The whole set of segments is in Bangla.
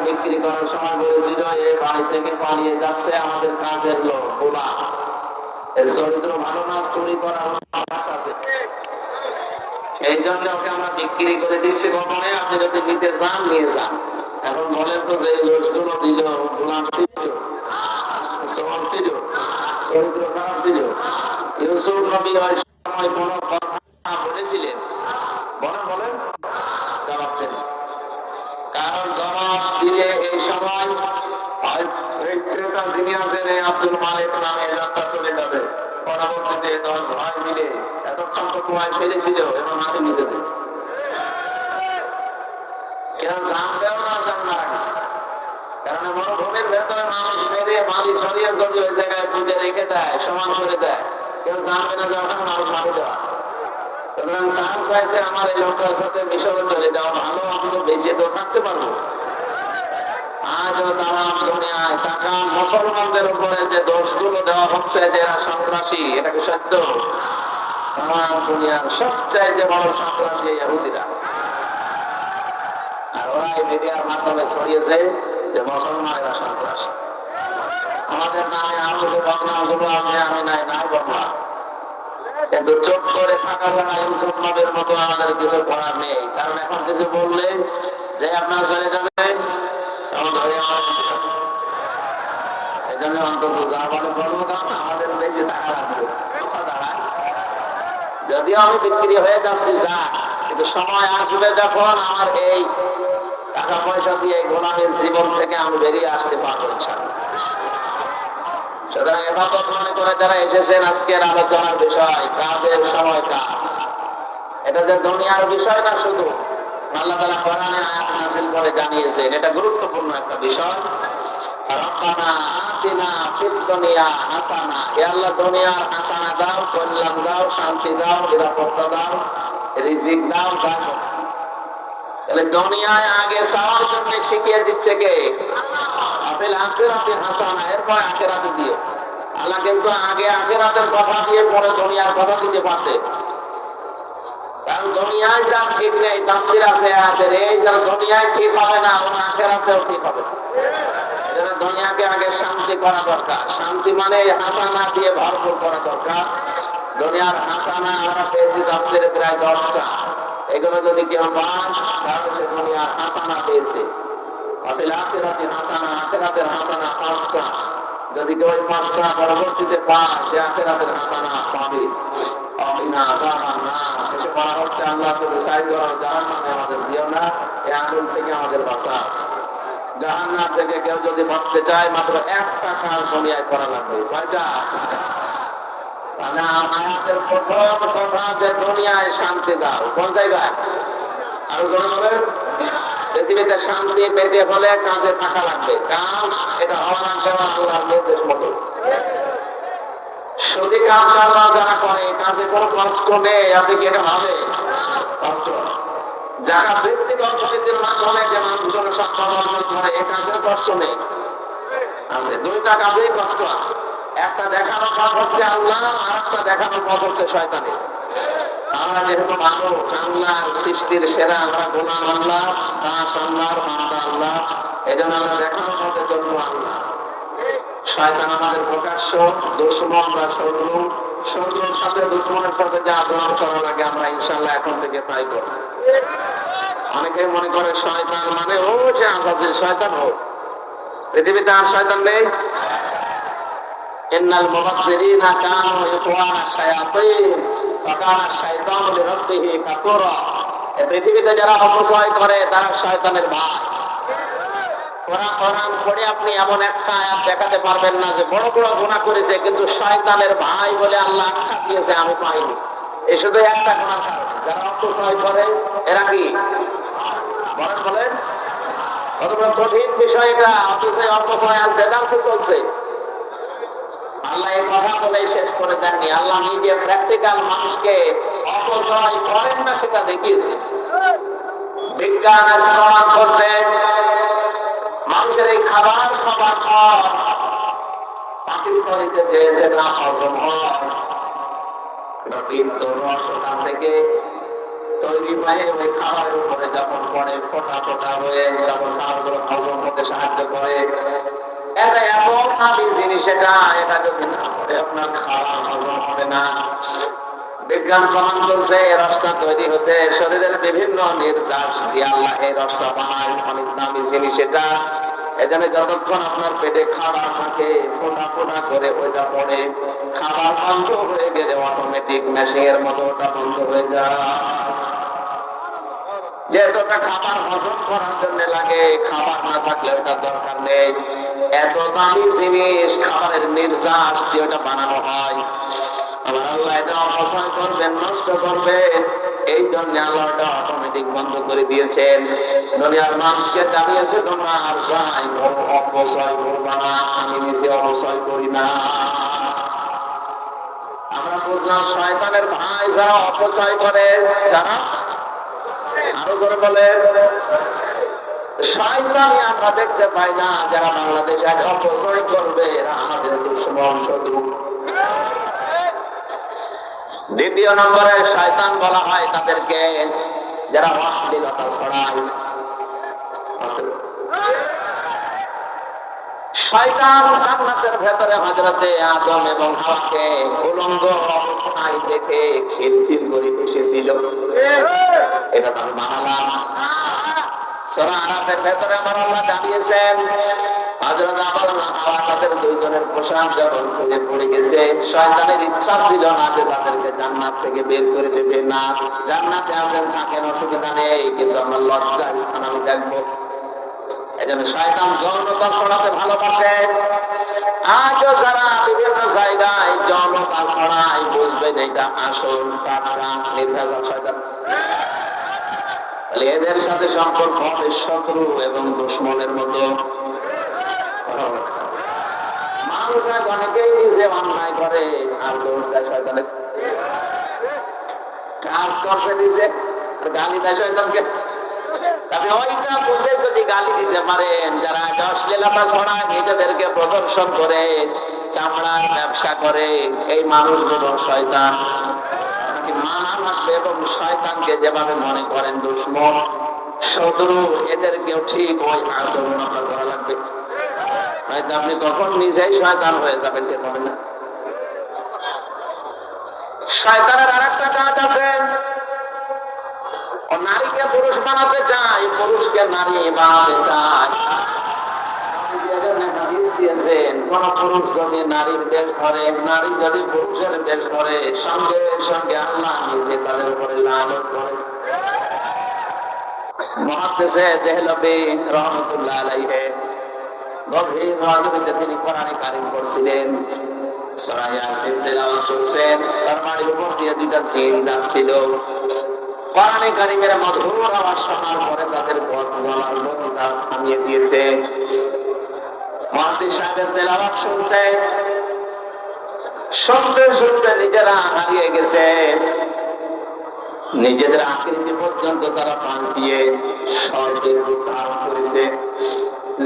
বিক্রি করার সময় বলেছিল এই বাড়ি থেকে পালিয়ে যাচ্ছে আমাদের কাজের লোক গোলাম, এর চরিত্র ভালো না, চুরি করার আছে, এই জন্য ওকে আমরা বিক্রি করে দিচ্ছি গোপনে, আপনি যদি নিতে চান নিয়ে যান। এখন বলেন তো যে লোকগুলো দিল গোলাম ছিল, চোর ছিল, চরিত্র খারাপ ছিল, ইউসুফ নবী ওই সময় কোন কথা বলেছিলেন? বলেন বলেন, জবাব দেন। কারণ জবাব দিলে এই সময় ক্রেতা যিনি আছেন আব্দুল মালিক নামে লোকটা চলে যাবে, পরবর্তীতে 10 ভাই মিলে এতক্ষণ তো কুয়ায় ফেলেছিল এবং মাটি নিচে দেবে, কেউ জানবেও না জান মারা গেছে। কারণ মরুভূমির ভেতরে মানুষ মেরে মালি সরিয়ে যদি ওই জায়গায় পুঁতে রেখে দেয়, সমান করে দেয়, কেউ জানবে না যে ওখানে মানুষ মাটি দেওয়া আছে। সুতরাং তার চাইতে আমার এই লোকটার সাথে মিশরে চলে যাওয়া ভালো, আমি তো বেঁচে তো থাকতে পারবো। আজও তামাম দুনিয়ায় তাকান, মুসলমানদের উপরে যে দোষগুলো দেওয়া হচ্ছে যে এরা সন্ত্রাসী, এটা কি সত্য? তামাম দুনিয়ার সবচাইতে বড় সন্ত্রাসী ইহুদিরা। আর ওরাই মিডিয়ার মাধ্যমে ছড়িয়েছে যে মুসলমানেরা সন্ত্রাসী। আমাদের নামে আরো যে বদনামগুলো আছে আমি নাই নাই বদনাম, কিন্তু চোখ করে থাকা ছাড়া মুসলমানদের মতো আমাদের কিছু করার নেই। কারণ এখন কিছু বললে যে আপনারা চলে যাবেন, এই জন্য অন্তত যা বলে বলবো, কারণ আমাদের বেশি টাকা লাগবে। যদিও আমি বিক্রি হয়ে যাচ্ছি যা, কিন্তু সময় আসবে যখন আমার এই টাকা পয়সা দিয়ে গোলামের জীবন থেকে আমি বেরিয়ে আসতে পারবো ইনশাআল্লাহ। সুতরাং ইবাদত মনে করে যারা এসেছেন আজকের আলোচনার বিষয় কাজের সময় কাজ, এটা যে দুনিয়ার বিষয় না, শুধু আল্লাহ তাআলা কোরআনে আয়াত নাযিল করে জানিয়েছেন, এটা গুরুত্বপূর্ণ একটা বিষয়। রব্বানা আতিনা ফিদ দুনিয়া হাসানা, হে আল্লাহ দুনিয়ার হাসানা দাও, কল্যাণ দাও, শান্তি দাও, নিরাপত্তা দাও, রিজিক দাও, জানো। তাহলে দুনিয়ায় আগে চাওয়ার জন্য শিখিয়ে দিচ্ছে কে? আফিল আখিরাতি হাসানা, এরপর আখিরাতে দিও। আল্লাহ কিন্তু আগে আখিরাতের কথা দিয়ে পরে দুনিয়ার কথা দিতে পারতেন। কারণ দুনিয়ায় যা ঠিক নেই, তাফসীর আছে আয়াতের, এই যারা দুনিয়ায় ঠিক হবে না ও আখিরাতেও ঠিক হবে না। এজন্য দুনিয়াকে আগে শান্তি করা দরকার। শান্তি মানে হাসানা দিয়ে ভরপুর করা দরকার। দুনিয়ার হাসানা আমরা পেয়েছি তাফসীরে প্রায় 10টা। এগুলো যদি কেউ পান তাহলে সে দুনিয়ার হাসানা পেয়েছে। আফিল আখিরাতি হাসানা, আখিরাতের হাসানা 5টা। যদি কেউ 5টা পরবর্তীতে পায় সে আখিরাতের হাসানা পাবে। আমিনা আযাবান নার, শেষে বলা হচ্ছে আল্লাহ তুমি চাই করো জাহান্নামে আমাদের দিও না, এই আগুন থেকে আমাদের বাঁচাও। জাহান্নাম থেকে কেউ যদি বাঁচতে চায় মাত্র 1টা কাজ দুনিয়ায় করা লাগবে। কয়টা? মানে আয়াতের প্রথম কথা যে দুনিয়ায় শান্তি দাও। কোন জায়গায়? আরো জোরে বলেন। পৃথিবীতে শান্তি পেতে হলে কাজে থাকা লাগবে। কাজ এটা হওয়ার আগে আল্লাহর নির্দেশ মতো। শুধু কাজ কারবার যারা করে কাজে কোনো কষ্ট নেই, আপনি কি এটা ভাবে? কষ্ট আছে। যারা ব্যক্তিগত অর্থনীতির মাধ্যমে যে মানুষজন সক্ষম অর্জন করে এ কাজের কষ্ট নেই, আছে। 2টা কাজেই কষ্ট আছে। একটা দেখানোর পথ হচ্ছে আল্লাহ, আর একটা দেখানোর পথ হচ্ছে শয়তানের। আমরা যেহেতু মানুষ, আল্লাহর সৃষ্টির সেরা, আমরা গোলাম আল্লাহ, দাস আল্লাহর, বান্দা আল্লাহ, এই জন্য আমরা দেখানোর পথে চলবো আল্লাহ। শয়তান আমাদের প্রকাশ্য দুশমন বা শত্রু। শত্রুর সাথে দুশমনের সাথে যে আচরণ করা লাগে আমরা ইনশাআল্লাহ এখন থেকে তাই করব। অনেকে মনে করে শয়তান মানে ও যে আছে, শয়তান হোক। পৃথিবীতে আর শয়তান নেই। ইন্নাল মুবাযযিরিনা কানু ইখওয়ানা শায়াতিন ওয়া কানা শাইতানু লিরাব্বিহি কাফুরা। এই পৃথিবীতে যারা অপচয় করে তারা শয়তানের ভাই। কোরআন পড়ে আপনি এমন একটা আয়াত দেখাতে পারবেন না যে বড় বড় গুনাহ করেছে কিন্তু শয়তানের ভাই বলে আল্লাহ আখ্যা দিয়েছে আমি পাইনি। এই শুধু একটা গুনাহ কারণে যারা অপচয় করে এরা কি বলেন বলেন, কত বড় কঠিন বিষয় এটা। অফিসে অপচয় আজ দেদারসে চলছে। আল্লাহ এই কথা বলে শেষ করে দেননি। আল্লাহ নিজে প্র্যাকটিক্যাল মানুষকে অপচয় করেন না সেটা দেখিয়েছে। বিজ্ঞান আজ প্রমাণ করছে মানুষের এই খাবার খাবার পর পাকিস্তানিতে যে যেটা হজম হয়, রস ওখান থেকে তৈরি হয়ে ওই খাবারের উপরে যখন পড়ে ফোটা ফোটা হয়ে যখন খাবারগুলো হজম হতে সাহায্য করে, এটা এমন দামি জিনিস, এটা যদি না পড়ে আপনার খাওয়া হজম হবে না। বিজ্ঞান প্রমাণ করছে এই রসটা তৈরি হতে শরীরের বিভিন্ন নির্যাস দিয়ে আল্লাহ এই রসটা বানায়, অনেক দামি জিনিস এটা। এজন্য যতক্ষণ আপনার পেটে খাবার থাকে ফোটা ফোটা করে ওইটা পড়ে, খাবার বন্ধ হয়ে গেলে অটোমেটিক মেশিনের মতো ওটা বন্ধ হয়ে যায়। যেহেতু ওটা খাবার হজম করার জন্য লাগে, খাবার না থাকলে ওটা দরকার নেই। এত দামি জিনিস খাবারের নির্যাস দিয়ে ওটা বানানো হয়। আমার আল্লাহ এটা অপচয় করবেন, নষ্ট করবেন, এই জন্য আল্লাহ এটা অটোমেটিক বন্ধ করে দিয়েছেন। দুনিয়ার মানুষকে জানিয়েছে তোমরা আর যাই বড় অপচয় করবা না, আমি নিজে অপচয় করি না। আমরা বুঝলাম শয়তানের ভাই যারা অপচয় করে, যারা আরো জোরে বলেন, শয়তানি আমরা দেখতে পাই না। যারা বাংলাদেশে আজ অপচয় করবে এরা আমাদের দুশমন, শত্রু। দ্বিতীয় নম্বরে শয়তান বলা হয় তাদেরকে যারা অশ্লীলতা ছড়ায়। শয়তান জান্নাতের ভেতরে হযরতে আদম এবং হাওয়াকে উলঙ্গ অবস্থায় দেখে খিলখিল করে এসেছিল। এটা তার মানালাম। সূরা আরাফের ভেতরে আমার আল্লাহ জানিয়েছেন হযরত আদম এবং হাওয়া তাদের দুইজনের পোশাক যখন খুলে পড়ে গেছে, শয়তানের ইচ্ছা ছিল না যে তাদেরকে জান্নাত থেকে বের করে দেবে। না, জান্নাতে আছেন থাকেন, অসুবিধা নেই, কিন্তু আমার লজ্জা স্থান আমি দেখবো। এজন্য শয়তান যৌনতা ছড়াতে ভালোবাসে। আজও যারা বিভিন্ন জায়গায় যৌনতা ছড়ায় বুঝবেন এটা আসল টাটকা নির্ভেজাল শয়তান। এদের সাথে সম্পর্ক হবে শত্রু এবং দুশমনের মতো। মানুষরা অনেকেই নিজে অন্যায় করে আর দোষ দেয় শয়তানের। কাজ করছে নিজে আর গালি দেয় শয়তানকে। তবে ওইটা বুঝে যদি গালি দিতে পারেন, যারা অশ্লীলতা ছড়ায় নিজেদেরকে প্রদর্শন করে চামড়ার ব্যবসা করে, এই মানুষগুলো শয়তান। মানা লাগবে এবং শয়তানকে যেভাবে মনে করেন দুশমন, শত্রু, এদেরকেও ঠিক ওই আচরণ আপনার করা লাগবে। হয়তো আপনি কখন নিজেই শয়তান হয়ে যাবেন কে বলেন না। শয়তানের আরেকটা কাজ আছে, নারীকে পুরুষ বানাতে চায়, পুরুষকে নারী বানাতে চায়। কোন পুরুষ যদি নারীর বেশ ধরে, নারী যদি পুরুষের বেশ ধরে, সঙ্গে সঙ্গে আল্লাহ নিজে তাদের উপরে লানত করে। মুহাদ্দিসে দেহলভী রাহমাতুল্লাহ আলাইহি গভীর রাজনীতিতে তিনি কোরআনে কারীম পড়ছিলেন, সূরা ইয়াসিন তেলাওয়াত করছেন। তার মাটির উপর দিয়ে দুইটা জিন যাচ্ছিল। কোরআনে কারীমের মধুর আওয়াজ শোনার পরে তাদের পথ চলার গতি থামিয়ে দিয়েছে। মুহাদ্দিস সাহেবের তেলাওয়াত শুনছে, শুনতে শুনতে নিজেরা হারিয়ে গেছে। নিজেদের আকৃতি পর্যন্ত তারা পাল্টিয়ে স্বর্গের রূপ ধারণ করেছে।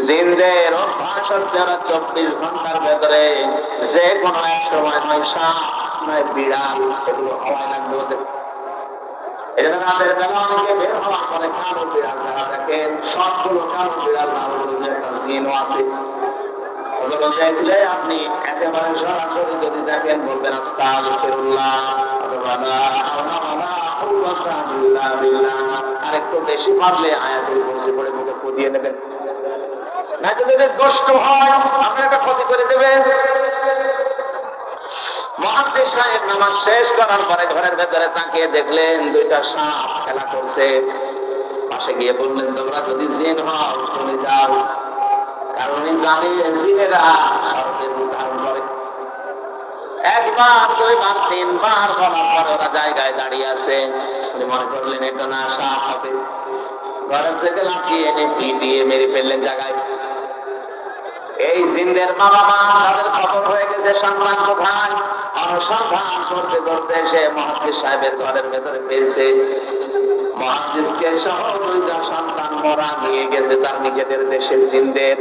জিনদের অভ্যাস হচ্ছে ওরা 24 ঘন্টার ভেতরে যে কোনো এক সময় নয় সাপ নয় বিড়াল এগুলো হওয়ায় লাগবে ওদের। এজন্য রাতের বেলা অনেকে বের হওয়ার পরে কালো বিড়াল যারা দেখেন, সবগুলো কালো বিড়াল না, ওগুলো যে একটা জিনও আছে। ওগুলো দেখলে আপনি একেবারে সরাসরি যদি দেখেন বলবেন আস্তাগফিরুল্লাহ, আর একটু বেশি পারলে আয়াতুল কুরসি পড়ে মুখে পুদিয়ে নেবেন। নাইতো যদি দুষ্ট হয় আপনাকে ক্ষতি করে দেবেন। মুহাদ্দিস সাহেব নামাজ শেষ করার পরে ঘরের ভেতরে তাকিয়ে দেখলেন দুইটা সাপ খেলা করছে। পাশে গিয়ে বললেন, তোমরা যদি জিন হও চলে যাও, কারণ উনি জানে জিনেরা সর্বের রূপ ধারণ করে। একবার, দুইবার, তিনবার বলার পরে ওরা জায়গায় দাঁড়িয়ে আছে। উনি মনে করলেন এটা না সাপ হবে। ঘরের থেকে লাফিয়ে এনে পিটিয়ে মেরে ফেললেন জায়গায়। এই জিনদের বাবা মা তাদের খবর হয়ে গেছে সন্তান কোথায়। অনুসন্ধান করতে করতে সে মুহাদ্দিস সাহেবের ঘরের ভেতরে পেয়েছে। মুহাদ্দিসকে সহ দুইটা সন্তান মরা নিয়ে গেছে তার নিজেদের দেশে। জিনদের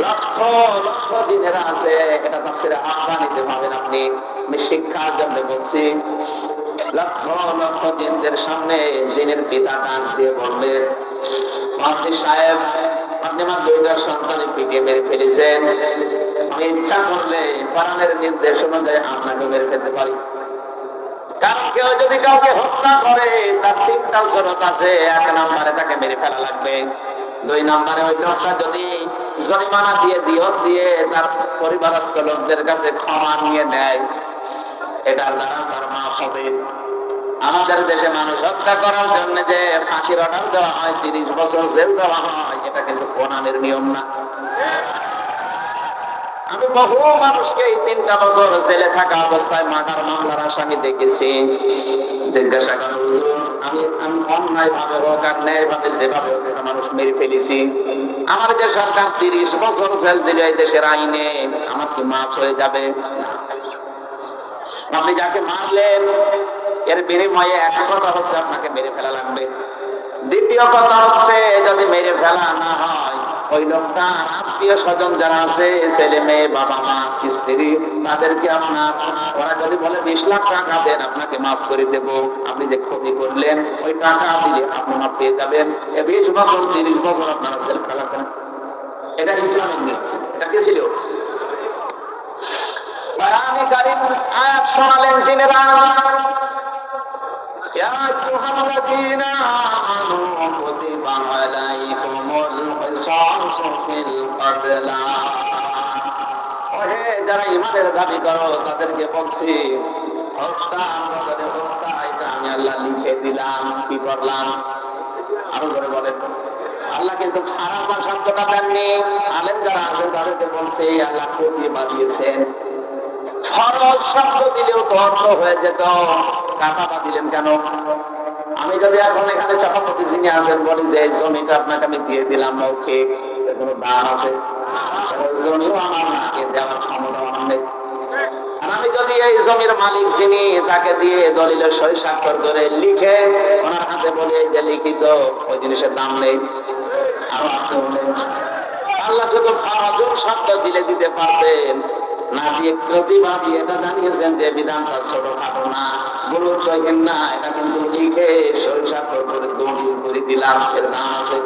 লক্ষ লক্ষ জিনেরা আছে। এটা তাফসীরে আফগানিতে পাবেন আপনি। আমি শিক্ষার জন্য বলছি। লক্ষ লক্ষ জিনদের সামনে জিনের পিতা ডাক দিয়ে বললেন, মহাদি সাহেব, আপনি আমার দুইটা সন্তানের পিটিয়ে মেরে ফেলেছেন। আমি ইচ্ছা করলে কোরআনের নির্দেশ অনুযায়ী আপনাকে মেরে ফেলতে পারি। কারণ কেউ যদি কাউকে হত্যা করে তার তিনটা শরত আছে। এক নম্বরে তাকে মেরে ফেলা লাগবে, দুই নম্বরে ওই লোকটা যদি জরিমানা দিয়ে দিয়ত দিয়ে তার পরিবারস্থ লোকদের কাছে ক্ষমা নিয়ে নেয়, এটার দ্বারা তার মাফ হবে। আমাদের দেশে মানুষ হত্যা করার জন্য যে ফাঁসির অর্ডার দেওয়া হয়, 30 বছর জেল দেওয়া হয়, এটা কিন্তু কোরআনের নিয়ম না। আমি বহু মানুষকে এই 3টা বছর জেলে থাকা অবস্থায় মার্ডার মামলার আসামি দেখেছি। জিজ্ঞাসা করেন, হুজুর, আমি অন্যায় ভাবে হোক আর ন্যায় ভাবে যেভাবে হোক একটা মানুষ মেরে ফেলেছি, আমার যে সরকার 30 বছর জেল দিলে এই দেশের আইনে আমার কি মাফ হয়ে যাবে? আপনি যাকে মারলেন এর বিনিময়ে এক কথা হচ্ছে আপনাকে মেরে ফেলা লাগবে। দ্বিতীয় কথা হচ্ছে যদি মেরে ফেলা না হয়, ওই লোকটা আত্মীয় স্বজন যারা আছে, ছেলে মেয়ে, বাবা মা, স্ত্রী, তাদেরকে আপনার, ওরা যদি বলে 20 লাখ টাকা দেন আপনাকে মাফ করে দেব, আপনি যে ক্ষতি করলেন ওই টাকা দিলে আপনি মাফ পেয়ে যাবেন। 20 বছর 30 বছর আপনারা জেল খাটাবেন। এটা ইসলামের নিয়ম ছিল। এটা কি ছিল? কোরআনে কারীম আয়াত শোনালেন জিনেরা, ইয়া আইয়ুহাল্লাযীনা আমানু কুতিবা আলাইকুমুল কিসাসু ফিল কতলা। ওহে যারা ঈমানের দাবি করো তাদেরকে বলছি, হত্যা আমাদের হত্যা এটা আমি আল্লাহ লিখে দিলাম। কি করলাম? আরো জোরে বলেন। আল্লাহ কিন্তু ফারাজা শব্দটা দেননি। আলেম যারা আছেন তাদেরকে বলছে আল্লাহ কুতিবা দিয়েছেন। ফরজ শব্দ দিলেও তো অর্থ হয়ে যেত, কাটাবা দিলেন কেন? আমি যদি এখন এখানে সভাপতি যিনি আছেন বলি যে এই জমিটা আপনাকে আমি দিয়ে দিলাম, মৌখিক, এর কোনো দাম আছে? জমিও আমার না, এর দেওয়ার ক্ষমতা আমার নেই। আর আমি যদি এই জমির মালিক যিনি তাকে দিয়ে দলিলে সই স্বাক্ষর করে লিখে ওনার হাতে বলি এই যে লিখিত, ওই জিনিসের দাম নেই। আর আপনি বলেন আল্লাহ শুধু ফরজ শব্দ দিলে দিতে পারতেন না, দিয়ে প্রতিভা দিয়ে এটা জানিয়েছেন যে বিধানটা ছোটখাটো না, গুরুত্বহীন না, এটা কিন্তু লিখে সই স্বাক্ষর করে দলিল করে দিলাম, এর দাম আছে।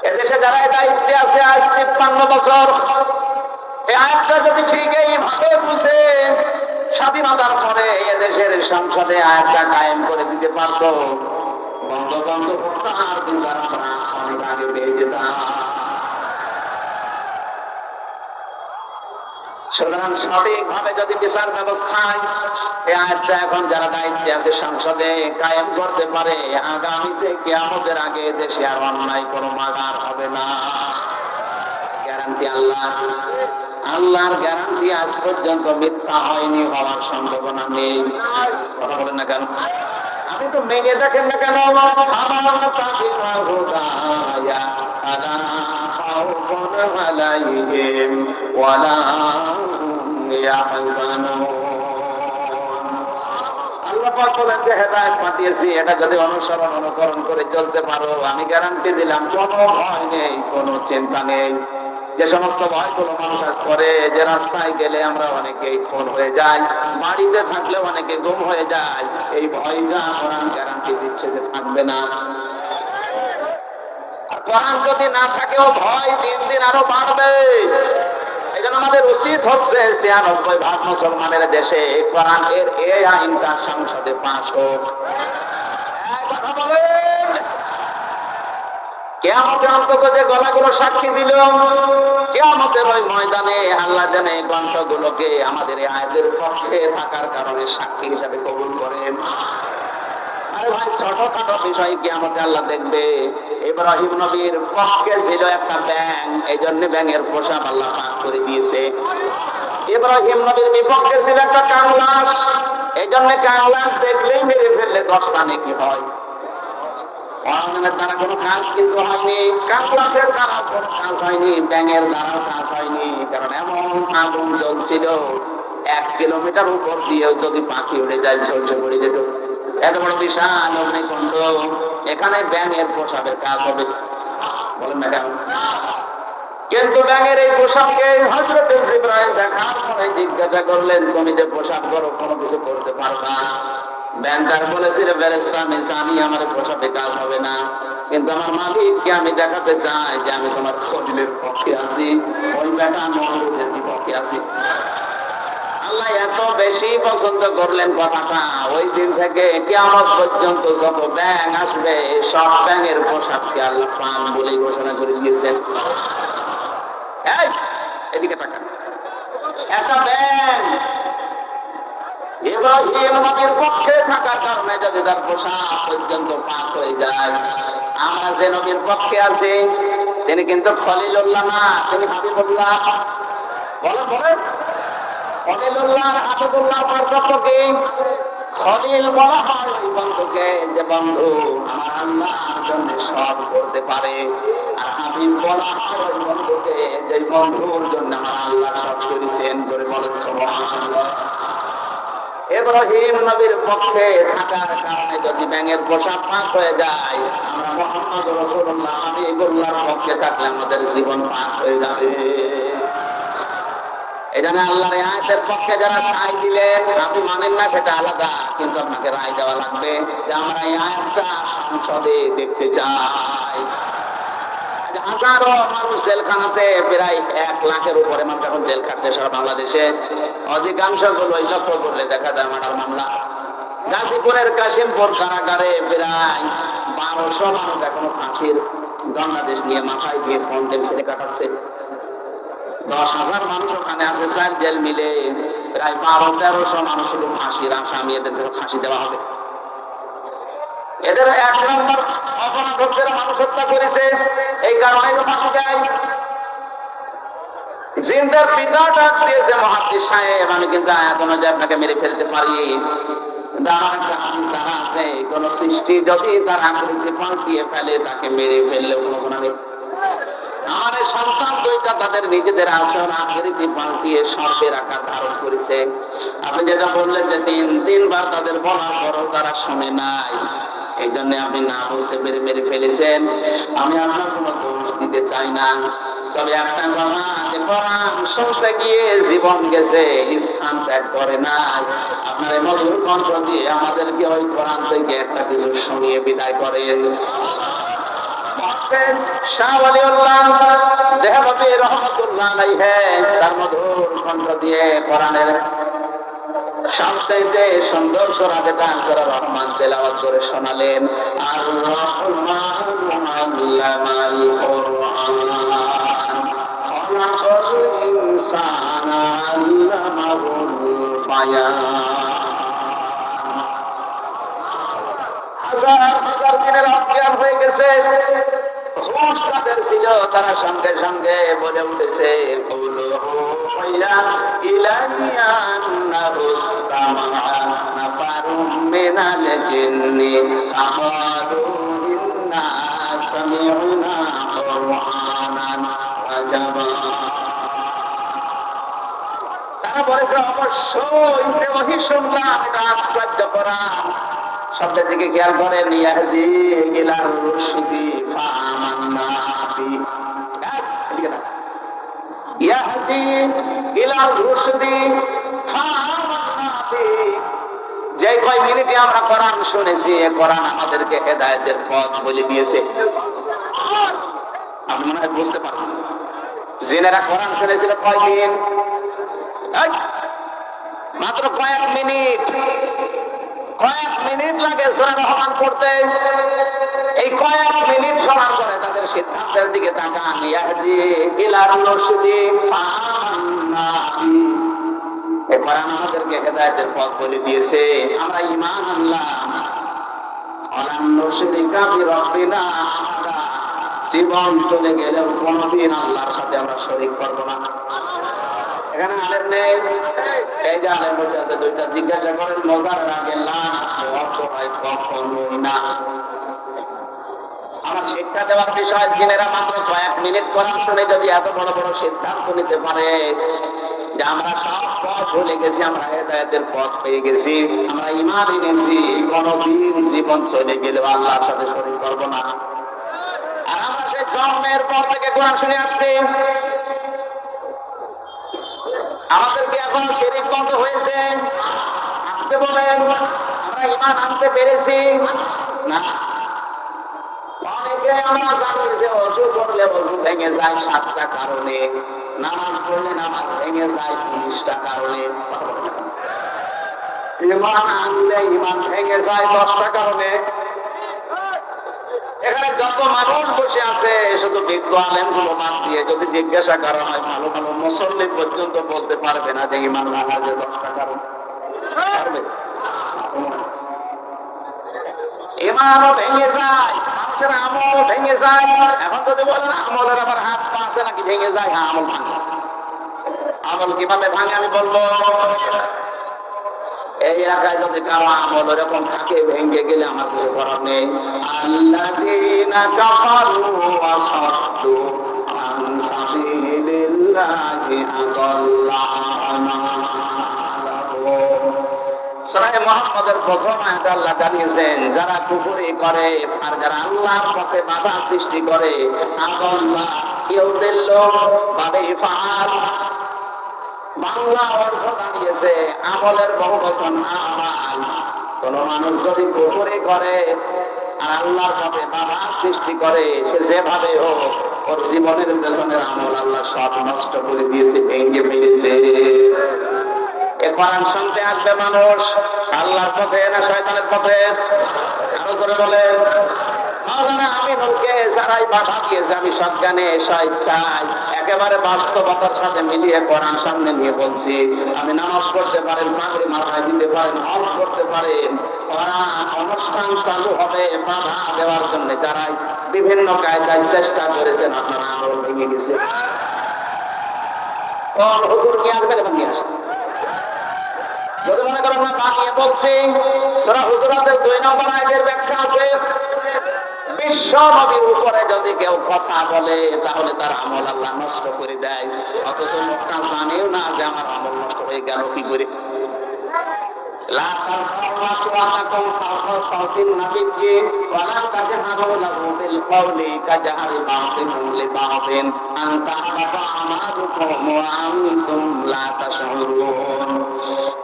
এদেশে যারা দায়িত্বে আছে আজ 53 বছর, এই আয়াতটা যদি ঠিক এইভাবে বুঝে স্বাধীনতার পরে এদেশের সংসদে আয়াতটা কায়েম করে দিতে পারতো, বঙ্গবন্ধু হত্যার বিচার আমরা অনেক আগে পেয়ে যেতাম। সুতরাং সঠিকভাবে যদি বিচার ব্যবস্থায় এই আয়াতটা এখন যারা দায়িত্বে আছে সংসদে কায়েম করতে পারে, আগামীতে কিয়ামতের আগে দেশে আর অন্যায় কোনো মার্ডার হবে না। গ্যারান্টি আল্লাহর গ্যারান্টি আজ পর্যন্ত মিথ্যা হয়নি, হওয়ার সম্ভাবনা নেই। কথা বলেন না কেন? আপনি তো মেনে দেখেন না কেন? পাঠিয়েছি, এটা যদি অনুসরণ অনুকরণ করে চলতে পারো, আমি গ্যারান্টি দিলাম কোনো ভয় নেই, কোনো চিন্তা নেই। যে সমস্ত ভয় কোনো মানুষ আজ করে, যে রাস্তায় গেলে আমরা অনেকেই খুন হয়ে যাই, বাড়িতে থাকলে অনেকে গুম হয়ে যায়, এই ভয়টা কোরআন গ্যারান্টি দিচ্ছে যে থাকবে না। কোরআন যদি না থাকেও ভয় দিন দিন আরো বাড়বে। এই জন্য আমাদের উচিত হচ্ছে 96% মুসলমানের দেশে কোরআনের এই আইনটা সংসদে পাস হোক। কথা বলেন, কিয়ামতের অন্তত যে গলাগুলো সাক্ষী দিল, কিয়ামতের ওই ময়দানে আল্লাহ জানে এই কণ্ঠগুলোকে আমাদের এই আয়াতের পক্ষে থাকার কারণে সাক্ষী হিসাবে কবুল করেন। আরে ভাই, ছোটখাটো বিষয় কিয়ামতে আল্লাহ দেখবে। ইব্রাহিম নবীর পক্ষে ছিল একটা ব্যাঙ, এই জন্য ব্যাঙের পোশাক আল্লাহ পাক করে দিয়েছে। ইব্রাহিম নবীর বিপক্ষে ছিল একটা কাংলাস, এই জন্য কাংলাস দেখলেই মেরে ফেললে 10টা নেকি হয়। কোরআনের দ্বারা কোনো কাজ কিন্তু হয়নি, কাংলাসের দ্বারা কোনো কাজ হয়নি, ব্যাঙের দ্বারা কাজ হয়নি। কারণ এমন আগুন জ্বলছিল 1 কিলোমিটার উপর দিয়েও যদি পাখি উড়ে যায় ঝলসে পড়ে যেত। এত বড় বিশাল অগ্নিকুণ্ড, এখানে ব্যাঙের পোশাকের কাজ হবে? বলেন না কেন? কিন্তু ব্যাঙের এই পোশাককে হযরত জিবরাইল দেখার পরে জিজ্ঞাসা করলেন, তুমি যে পোশাক করো কোনো কিছু করতে পারবা? ব্যাংকার বলেছিল, ফেরেশতা আমি জানি আমার পোশাকে কাজ হবে না, কিন্তু আমার মালিককে আমি দেখাতে চাই যে আমি তোমার খলিলের পক্ষে আছি, ওই বেটা নমরুদের বিপক্ষে আছি। আল্লাহ এত বেশি পছন্দ করলেন কথাটা, ওই দিন থেকে কিয়ামত পর্যন্ত যত ব্যাঙ আসবে সব ব্যাঙের পোশাককে আল্লাহ প্রাণ বলে ঘোষণা করে দিয়েছেন। এই এদিকে তাকান, একটা ব্যাঙ ইব্রাহিম নবীর পক্ষে থাকার কারণে যদি তার পোশাক পর্যন্ত পাক হয়ে যায়, আমরা যে নবীর পক্ষে আছি তিনি কিন্তু খলিলুল্লাহ না, তিনি হাবিবুল্লাহ। বলেন বলেন, খলিলুল্লাহ হাবিবুল্লাহ পার্থক্য কি? খলিল বলা হয় ওই বন্ধুকে যে বন্ধু আমার আল্লাহর জন্য সব করতে পারে, আর হাবিব বলা হয় ওই বন্ধুকে যে বন্ধুর জন্য আমার আল্লাহ সব করেছেন। করে বলেন সুবহানাল্লাহ। ইব্রাহিম নবীর পক্ষে থাকার কারণে যদি ব্যাঙের পোশাক পাক হয়ে যায়, আমরা মুহাম্মদ রাসূলুল্লাহ হাবিবুল্লাহর পক্ষে থাকলে আমাদের জীবন পাক হয়ে যাবে। এখানে আল্লাহর আয়াতের পক্ষে যারা সায় দিলেন, আপনি মানেন না সেটা আলাদা, কিন্তু আপনাকে রায় দেওয়া লাগবে যে আমরা এই আয়াতটা সংসদে দেখতে চাই। হাজারো মানুষ জেলখানাতে, প্রায় 1 লাখের উপরে মানুষ এখন জেল কাটছে সারা বাংলাদেশে। অধিকাংশ গুলো লক্ষ্য করলে দেখা যায় মার্ডার মামলা। গাজীপুরের কাশিমপুর কারাগারে প্রায় 1200 মানুষ এখনো ফাঁসির দণ্ডাদেশ নিয়ে মাথায় দিয়ে কন্টেম ছেড়ে কাটাচ্ছে। 10,000 মানুষ ওখানে আছে, 4 জেল মিলে প্রায় 1200-1300 মানুষ শুধু ফাঁসির আসামি, এদের ফাঁসি দেওয়া হবে। এদের 1 নম্বর অপরাধ হচ্ছে মানুষ হত্যা করেছে, এই কারণে তো ফাঁসি দেয়। জিন্দার পিতা ডাক দিয়েছে, মুহাদ্দিস সাহেব আমি কিন্তু আয়াত অনুযায়ী আপনাকে মেরে ফেলতে পারি, কিন্তু আমার একটা হাদিস জানা আছে, কোন সৃষ্টি যদি তার আকৃতি পাল্টিয়ে ফেলে তাকে মেরে ফেললেও কোনো গুনাহ নেই। আমার সন্তান 2টা তাদের নিজেদের আসল আকৃতি পাল্টিয়ে সর্পের আকার ধারণ করেছে। আপনি যেটা বললেন যে 3বার তাদের বলার পরও তারা শোনে নাই, এই জন্য আপনি না বুঝতে পেরে মেরে ফেলেছেন। আমি আপনার কোনো দোষ দিতে চাই না, তবে একটা কথা, যে কোরআন শুনতে গিয়ে জীবন গেছে, স্থান ত্যাগ করে না। আপনার মধুর কণ্ঠ দিয়ে আমাদেরকে ওই কোরআন থেকে একটা কিছু শুনিয়ে বিদায় করেন। শাহ ওয়ালিউল্লাহ দেহলভী রহমাতুল্লাহ আলাইহি তার মধুর কণ্ঠ দিয়ে কোরআনের সবচাইতে সুন্দর সূরা যেটা সূরা রহমান তেলাওয়াত করে শোনালেন। আর রহমান আল্লামাল কোরআন খালাকাল ইনসানা আল্লামাহুল বায়ান। হাজার দিনের অজ্ঞান হয়ে গেছে, হুঁশ যাদের ছিল তারা সঙ্গে সঙ্গে বলে উঠেছে, তারা বলেছে অবশ্যই যে ওহী শুনলাম এটা আশ্চর্য কোরআন। শব্দের দিকে খেয়াল করেন, ইয়াহদি ইলার রুশদি ফাআমান্না বি। ইয়াহদি ইলার রুশদি ফাআমান্না বি। যে কয় মিনিটে আমরা কোরআন শুনেছি, এই কোরআন আমাদেরকে হেদায়েতের পথ বলে দিয়েছে। আপনি মনে হয় বুঝতে পারবেন, জিনেরা কোরআন শুনেছিল কয়দিন? মাত্র কয়েক মিনিট। কয়েক মিনিট লাগে সূরা রহমান পড়তে। এই কয়েক মিনিট শোনার পরে তাদের সিদ্ধান্তের দিকে তাকান, ইয়াহদি ইলার রুশদি ফাআমান্না বি। এই কোরআন আমাদেরকে হেদায়েতের পথ বলে দিয়েছে, আমরা ঈমান আনলাম। ওয়ালান নুশরিকা বিরাব্বিনা, আমরা জীবন চলে গেলেও কোনদিন আল্লাহর সাথে আমরা শরীক করব না। এখানে আলেম নেই, এই যে আলেম বসে আছে, 2টা জিজ্ঞাসা করেন মজার আগে লাশ অর্থ হয় কখনোই না। আমার শিক্ষা দেওয়ার বিষয়, জিনেরা মাত্র কয়েক মিনিট কোরআন শুনে যদি এত বড় বড় সিদ্ধান্ত নিতে পারে যে আমরা সব পথ ভুলে গেছি, আমরা হেদায়েতের পথ পেয়ে গেছি, আমরা ঈমান এনেছি, কোনদিন জীবন চলে গেলেও আল্লাহর সাথে শরীক করব না। আর আমরা সেই জন্মের পর থেকে কোরআন শুনে আসছি। আমাদের কি এখন শিরক বন্ধ হয়েছে? আজকে বলেন আমরা ঈমান আনতে পেরেছি? না। অনেকে আমরা জানি যে ওযু করলে ওযু ভেঙে যায় 7টা কারণে, নামাজ পড়লে নামাজ ভেঙে যায় 19টা কারণে। ঈমান আনলে ঈমান ভেঙে যায় 10টা কারণে। এখানে যত মানুষ বসে আছে শুধু বিজ্ঞ আলেম গুলো বাদ দিয়ে যদি জিজ্ঞাসা করা হয়, ভালো ভালো মুসল্লি পর্যন্ত বলতে পারবে না যে ঈমান ভাঙা যে 10টা কারণ। পারবে? ঈমানও ভেঙে যায়, মানুষের আমল ভেঙে যায়। এখন যদি বলেন আমলের আবার হাত পা আছে নাকি ভেঙে যায়? হ্যাঁ, আমল ভাঙে। আমল কিভাবে ভাঙে আমি বলবো। এই এলাকায় যদি কারো আমল এরকম থাকে ভেঙে গেলে আমার কিছু করার নেই। আল্লাযীনা কাফারু ওয়া সাদ্দু আন সাবিলিল্লাহি আদাল্লাহু। সূরা মুহাম্মাদের প্রথম আয়াতে আল্লাহ জানিয়েছেন যারা কুফরি করে আর যারা আল্লাহর পথে বাধা সৃষ্টি করে, আদাল্লাহ ইউদিল্লু বাবে ইফআল, বাংলা অর্থ দাঁড়িয়েছে আমলের বহু বচন আমাল। কোন মানুষ যদি কুফরি করে আর আল্লাহর পথে বাধা সৃষ্টি করে, সে যেভাবে হোক ওর জীবনের পেছনের আমল আল্লাহ সব নষ্ট করে দিয়েছে, ভেঙে ফেলেছে। এ কোরআন শুনতে আসবে মানুষ আল্লাহর পথে না শয়তানের পথে? আরো জোরে বলেন। মাওলানা আমিনুলকে যারাই বাধা দিয়েছে আমি সজ্ঞানে স্বেচ্ছায় একেবারে বাস্তবতার সাথে মিলিয়ে কোরআন সামনে নিয়ে বলছি, আপনি নামাজ পড়তে পারেন, পাগড়ি মাথায় দিতে পারেন, হজ করতে পারেন, কোরআন অনুষ্ঠান চালু হবে বাধা দেওয়ার জন্য যারাই বিভিন্ন কায়দায় চেষ্টা করেছেন, আপনারা আমল ভেঙে গেছে। কোন হুজুর কি আসবে এবার নিয়ে আসেন। যদি মনে করেন না বানিয়ে বলছি, সূরা হুজুরাতের 2 নম্বর আয়াতের ব্যাখ্যা আছে, বিশ্ব নবীর উপরে যদি কেউ কথা বলে তাহলে তার আমল আল্লাহ নষ্ট করে দেয়, অথচ লোকটা জানেও না যে আমার আমল নষ্ট হয়ে গেল কি করে। লা তারফাউ আসওয়াতাকুম ফাওকা সাওতিন নাবিয়্যি ওয়া লা তাজহারু লাহু বিল কওলি কাজহারি বা'দিকুম লিবা'দিন আন তাহবাতা আমালুকুম ওয়া আনতুম লা তাশউরুন।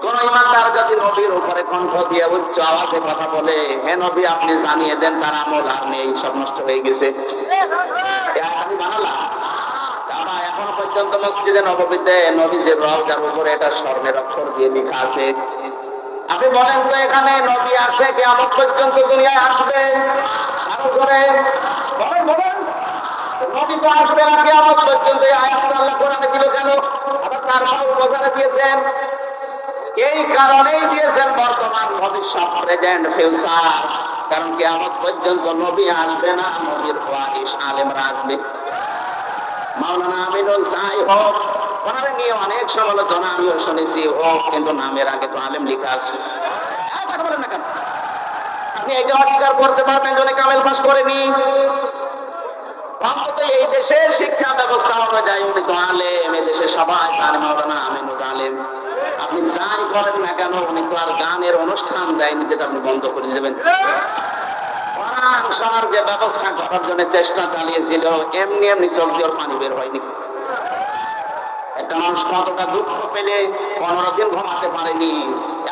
কোন ইমানদার যদি নবীর উপরে কণ্ঠ দিয়ে উচ্চ আওয়াজে কথা বলে, হে নবী আপনি জানিয়ে দেন তার আমল আর নেই, সব নষ্ট হয়ে গেছে। আমি বানালাম কাবা এখনো পর্যন্ত মসজিদে নববীতে নবীজির রওজার উপরে এটা স্বর্ণের অক্ষর দিয়ে লেখা আছে। আপনি বলেন তো এখানে নবী আছে কিয়ামত পর্যন্ত দুনিয়ায় আসবে? আরো জোরে বলেন বলেন। নবী তো আসবে না কিয়ামত পর্যন্ত, এই আয়াতটা আল্লাহ কোরআনে দিল কেন? আবার তারপর বোঝাতে দিয়েছেন, এই কারণেই দিয়েছেন বর্তমান, ভবিষ্যৎ, প্রেজেন্ট, ফিউচার। কারণ কিয়ামত পর্যন্ত নবী আসবে না, নবীর ওয়ারিস আলেমরা আসবে। মাওলানা আমিনুল যাই হোক, ওনার নিয়ে অনেক সমালোচনা আমিও শুনেছি হোক, কিন্তু নামের আগে তো আলেম লেখা আছে। কথা বলেন না কেন? আপনি এটা অস্বীকার করতে পারবেন যে কামেল পাস করেনি? অন্তত এই দেশের শিক্ষা ব্যবস্থা অনুযায়ী উনি তো আলেম, এই দেশে সবাই জানে মাওলানা আমিনুল আলেম। আপনি যাই করেন না কেন, উনি তো আর গানের অনুষ্ঠান দেয়নি যেটা আপনি বন্ধ করে দেবেন। কোরআন শোনার যে ব্যবস্থা করার জন্য চেষ্টা চালিয়েছিল, এমনি এমনি চোখ দিয়ে পানি বের হয়নি। একটা মানুষ কতটা দুঃখ পেলে 15 দিন ঘুমাতে পারেনি,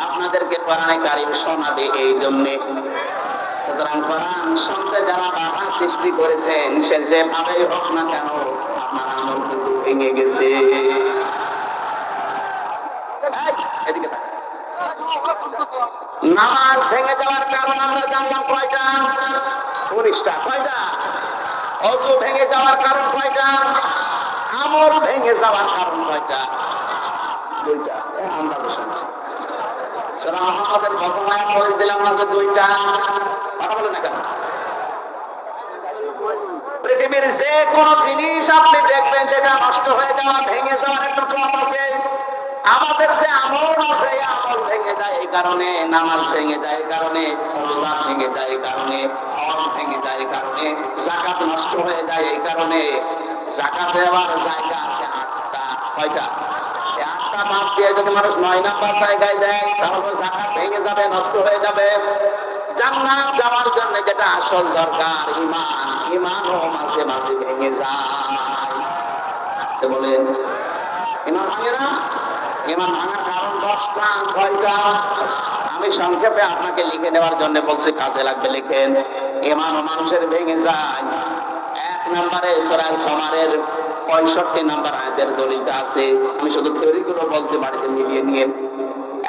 আপনাদেরকে কোরআনে কারীম শোনাবে এই জন্যে। সুতরাং কোরআন শুনতে যারা বাধা সৃষ্টি করেছেন, সে যেভাবেই হোক না কেন আপনার আমল কিন্তু ভেঙে গেছে। এদিকে নামাজ ভেঙে যাওয়ার কারণ আমরা জানলাম কয়টা? 19টা। কয়টা? ওযু ভেঙে যাওয়ার কারণ কয়টা? আমল ভেঙে যাওয়ার কারণ কয়টা? 2টা। আমরা শুনছি সূরা মুহাম্মাদের প্রথম আয়াত বলে দিলাম না যে 2টা। কথা বলেন না কেন? পৃথিবীর যে কোনো জিনিস আপনি দেখবেন সেটা নষ্ট হয়ে যাওয়া, ভেঙে যাওয়ার একটা ক্রম আছে। আমাদের যে আমল আছে, আমল ভেঙে যায় এই কারণে, নামাজ ভেঙে যায় এই কারণে, রোজা ভেঙে যায় এই কারণে, হজ ভেঙে যায় এই কারণে, যাকাত নষ্ট হয়ে যায় এই কারণে। যাকাত দেওয়ার জায়গা আছে 8টা। কয়টা? 8টা বাদ দিয়ে যদি মানুষ 9 নাম্বার জায়গায় দেয় তাহলে যাকাত ভেঙে যাবে, নষ্ট হয়ে যাবে। জান্নাত যাওয়ার জন্য যেটা আসল দরকার ঈমান, ইমানও মাঝে মাঝে ভেঙে যায়। বলেন ইমান ভাঙে না? ইমান ভাঙার কারণ 10টা। কয়টা? আমি সংক্ষেপে আপনাকে লিখে দেওয়ার জন্য বলছি, কাজে লাগবে লিখেন। ইমানও মানুষের ভেঙে যায়। 1 নম্বরে সূরা জুমারের 65 নম্বর আয়াতের দলিলটা আছে। আমি শুধু থিওরি গুলো বলছি, বাড়িতে মিলিয়ে নিয়ে।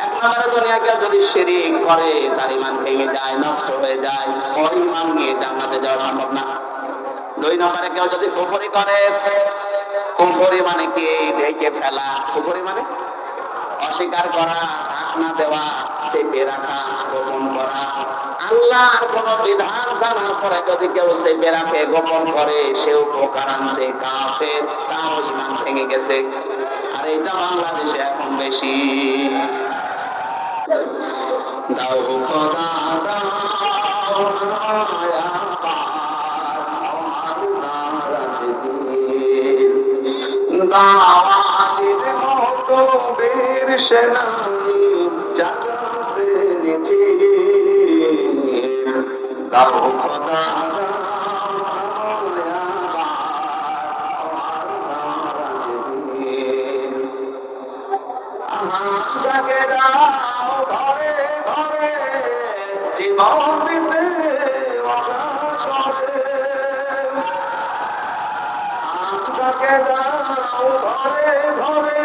1 নম্বরে দুনিয়াকে যদি শিরক করে তার ইমান ভেঙে যায়, নষ্ট হয়ে যায়। ওই ইমান নিয়ে জান্নাতে যাওয়া সম্ভব না। 2 নম্বরে কেউ যদি কুফরি করে, কুফরি মানে কি? ঢেকে ফেলা। কুফরি মানে অস্বীকার করা, ঢাকনা দেওয়া, চেপে রাখা, গোপন করা। আল্লাহর কোন বিধান জানার পরে যদি কেউ চেপে রাখে, গোপন করে, সেও প্রকারান্তে কাফের, তার ঈমান ভেঙে গেছে। আর এটা বাংলাদেশে এখন বেশি। দাও খোদা দাও মায়া দাওয়াতের মতো বীর সেনানি জানাতে নিঠি দাও খোদা জাগে দাও ঘরে ঘরে জীবন দিতে জাগে দাও ঘরে ঘরে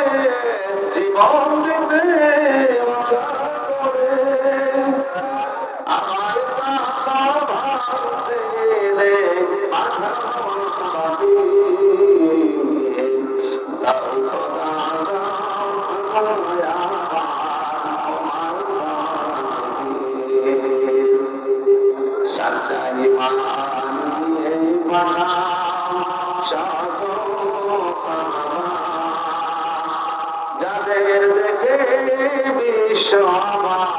জীবন দিতে আমার ভারতে যাদের দেখে বিশ্ব আমার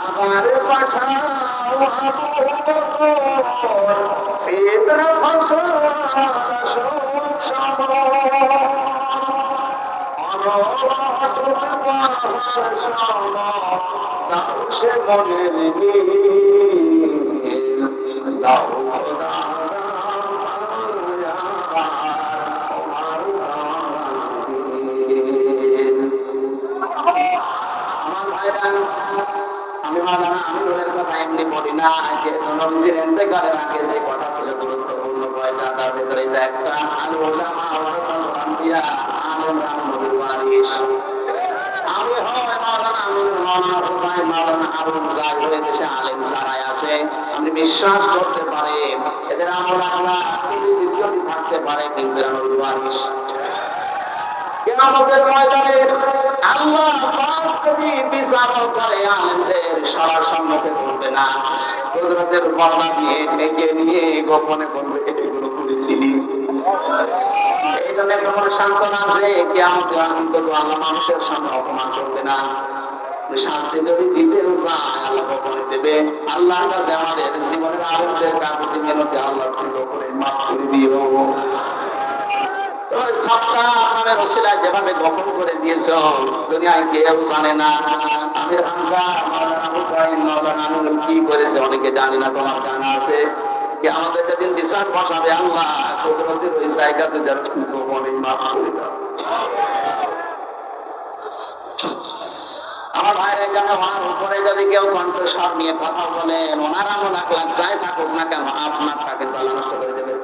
আবার পাঠাও ফিতর সে মনের দাও খোদা আমি মাওলানা আমিনুলের কথা এমনি বলি না, যে নবীজির ইন্তেকালের আগে যে কথা ছিল গুরুত্বপূর্ণ কয়টা, তার ভিতরে এটা একটা। আল উলামা ওয়ারাসাতুল আম্বিয়া, আলেমরা নবীর ওয়ারিস। আমি হয় মাওলানা আমিনুল, মাওলানা হুসাইন, মাওলানা হারুন, যাই হয়ে দেশে আলেম যারাই আছে, আপনি বিশ্বাস করতে পারেন এদের আমল আমরা যদি থাকতে পারে, কিন্তু নবীর ওয়ারিস। কিয়ামতের ময়দানে আল্লাহ পাক যদি বিচার করে, আলেমদের সবার সম্মুখে করবে না, কুদরতের পর্দা দিয়ে ঢেকে নিয়ে গোপনে করবে, এগুলো করেছিলি। এই জন্য তোমার সান্ত্বনা আছে, কিয়ামতের অন্তত আল্লাহ মানুষের সামনে অপমান করবে না। শাস্তি যদি দিতেও চায়, আল্লাহ গোপনে দেবে। আল্লাহর কাছে আমাদের জীবনের আলেমদের কাকুতি মিনতি আল্লাহ গোপনে মাফ করে দিও। যেভাবে গোপন করে দিয়েছ, দুনিয়ায় কেউ জানে না। আমির হামজা, মাওলানা হুসাইন, মাওলানা আমিনুল কি করেছে অনেকে জানি না, তোমার জানা আছে। কি আমাদের যেদিন বিচার বসাবে, আল্লাহ কুদরতের ওই জায়গাতে যারা গোপনে মাফ করে দাও। আমার ভাইয়ের এখানে ওনার উপরে যদি কেউ কণ্ঠস্বর নিয়ে কথা বলেন, ওনার আমল আকলাক যাই থাকুক না কেন, আপনার তাকে গলা নষ্ট করে দেবে।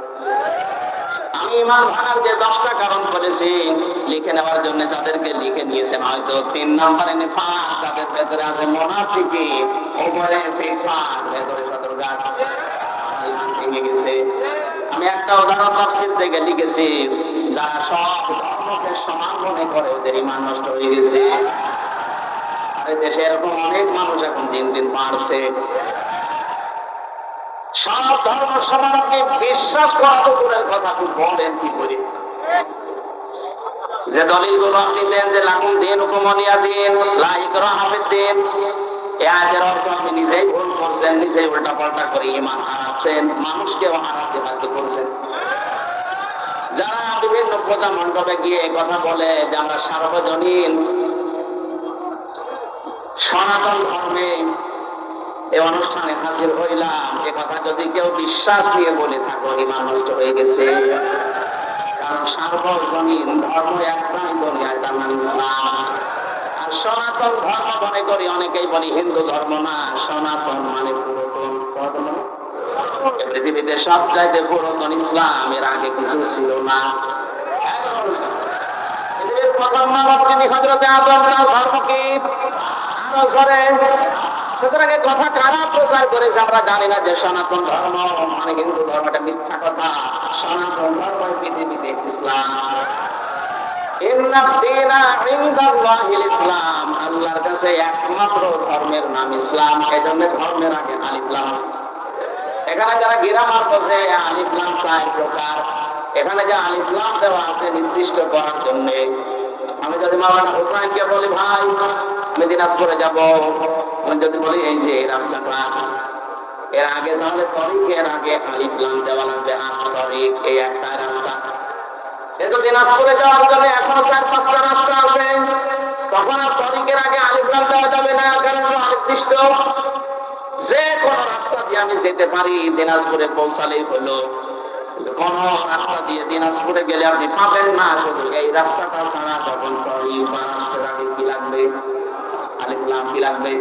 আমি ইমান ভাঙার যে 10টা কারণ করেছি, লিখে নেওয়ার জন্য যাদেরকে লিখে নিয়েছেন, হয়তো 3 নম্বরে নিফাক, যাদের ভেতরে আছে মুনাফিকি, উপরে ফিকফাক, ভেতরে সদরঘাট, ইমান ভেঙে গেছে। আমি একটা উদাহরণ তাফসীর থেকে লিখেছি, যারা সব ধর্মকে সমান মনে করে, ওদের ইমান নষ্ট হয়ে গেছে। আর দেশে এরকম অনেক মানুষ এখন দিন দিন বাড়ছে। সব ধর্ম সমানকে বিশ্বাস করা তো দূরের কথা, আপনি বলেন কি করে? যে দলিলগুলো আপনি দেন যে লাকুম দীনুকুম ওয়ালিয়া দীন, লা ইকরাহা ফিদ-দীন, এই আয়াতের অর্থ আপনি নিজেই ভুল করছেন, নিজেই উল্টাপাল্টা করে ঈমান হারাচ্ছেন, মানুষকেও হারাতে বাধ্য করছেন। যারা বিভিন্ন পূজা মণ্ডপে গিয়ে কথা বলে যে আমরা সার্বজনীন সনাতন ধর্মে এই অনুষ্ঠানে হাজির হইলাম, এ কথা যদি কেউ বিশ্বাস নিয়ে বলে থাকো, ঈমান নষ্ট হয়ে গেছে। কারণ সার্বজনীন ধর্ম একটাই দুনিয়ায়, তার নাম ইসলাম। আর সনাতন ধর্ম মনে করি অনেকেই বলি হিন্দু ধর্ম না, সনাতন মানে পুরাতন। পৃথিবীতে সব চাইতে পুরাতন ইসলাম, এর আগে কিছু ছিল না। পৃথিবীর প্রথম মানব যিনি হযরত আদম, তার ধর্ম কি? আরো জোরে। সুতরাং এই কথা কারা প্রচার করেছে আমরা জানি না, যে সনাতন ধর্ম মানে হিন্দু ধর্মটা মিথ্যা কথা। সনাতন ধর্ম পৃথিবীতে ইসলাম। ইসলাম, আল্লাহর কাছে একমাত্র ধর্মের নাম ইসলাম। এই জন্য ধর্মের আগে আলিফ লাম আছে। এখানে যারা গ্রামার বোঝে, আলিফ লাম 4 প্রকার। এখানে যে আলিফ লাম দেওয়া আছে নির্দিষ্ট করার জন্য। আমি যদি মাওলানা হোসেনকে বলি ভাই আমি দিনাজপুরে যাব, আমি যদি বলি এই যে এই রাস্তাটা, এর আগে তাহলে তরিকের আগে আলিফ লাম দেওয়া লাগবে। তরিক এই একটা রাস্তা, কিন্তু দিনাজপুরে যাওয়ার জন্য এখনো 4-5টা রাস্তা আছে। তখন আর তরিকের আগে আলিফ লাম দেওয়া যাবে না, কারণ অনির্দিষ্ট। যে কোন রাস্তা দিয়ে আমি যেতে পারি, দিনাজপুরে পৌঁছালেই হলো। কোন রাস্তা দিয়ে দিনাজপুরে গেলে আপনি পাবেন না, শুধু এই রাস্তাটা ছাড়া। তখন তরিক বা রাস্তার আগে কি লাগবে? আলিফ লাম কি লাগবে?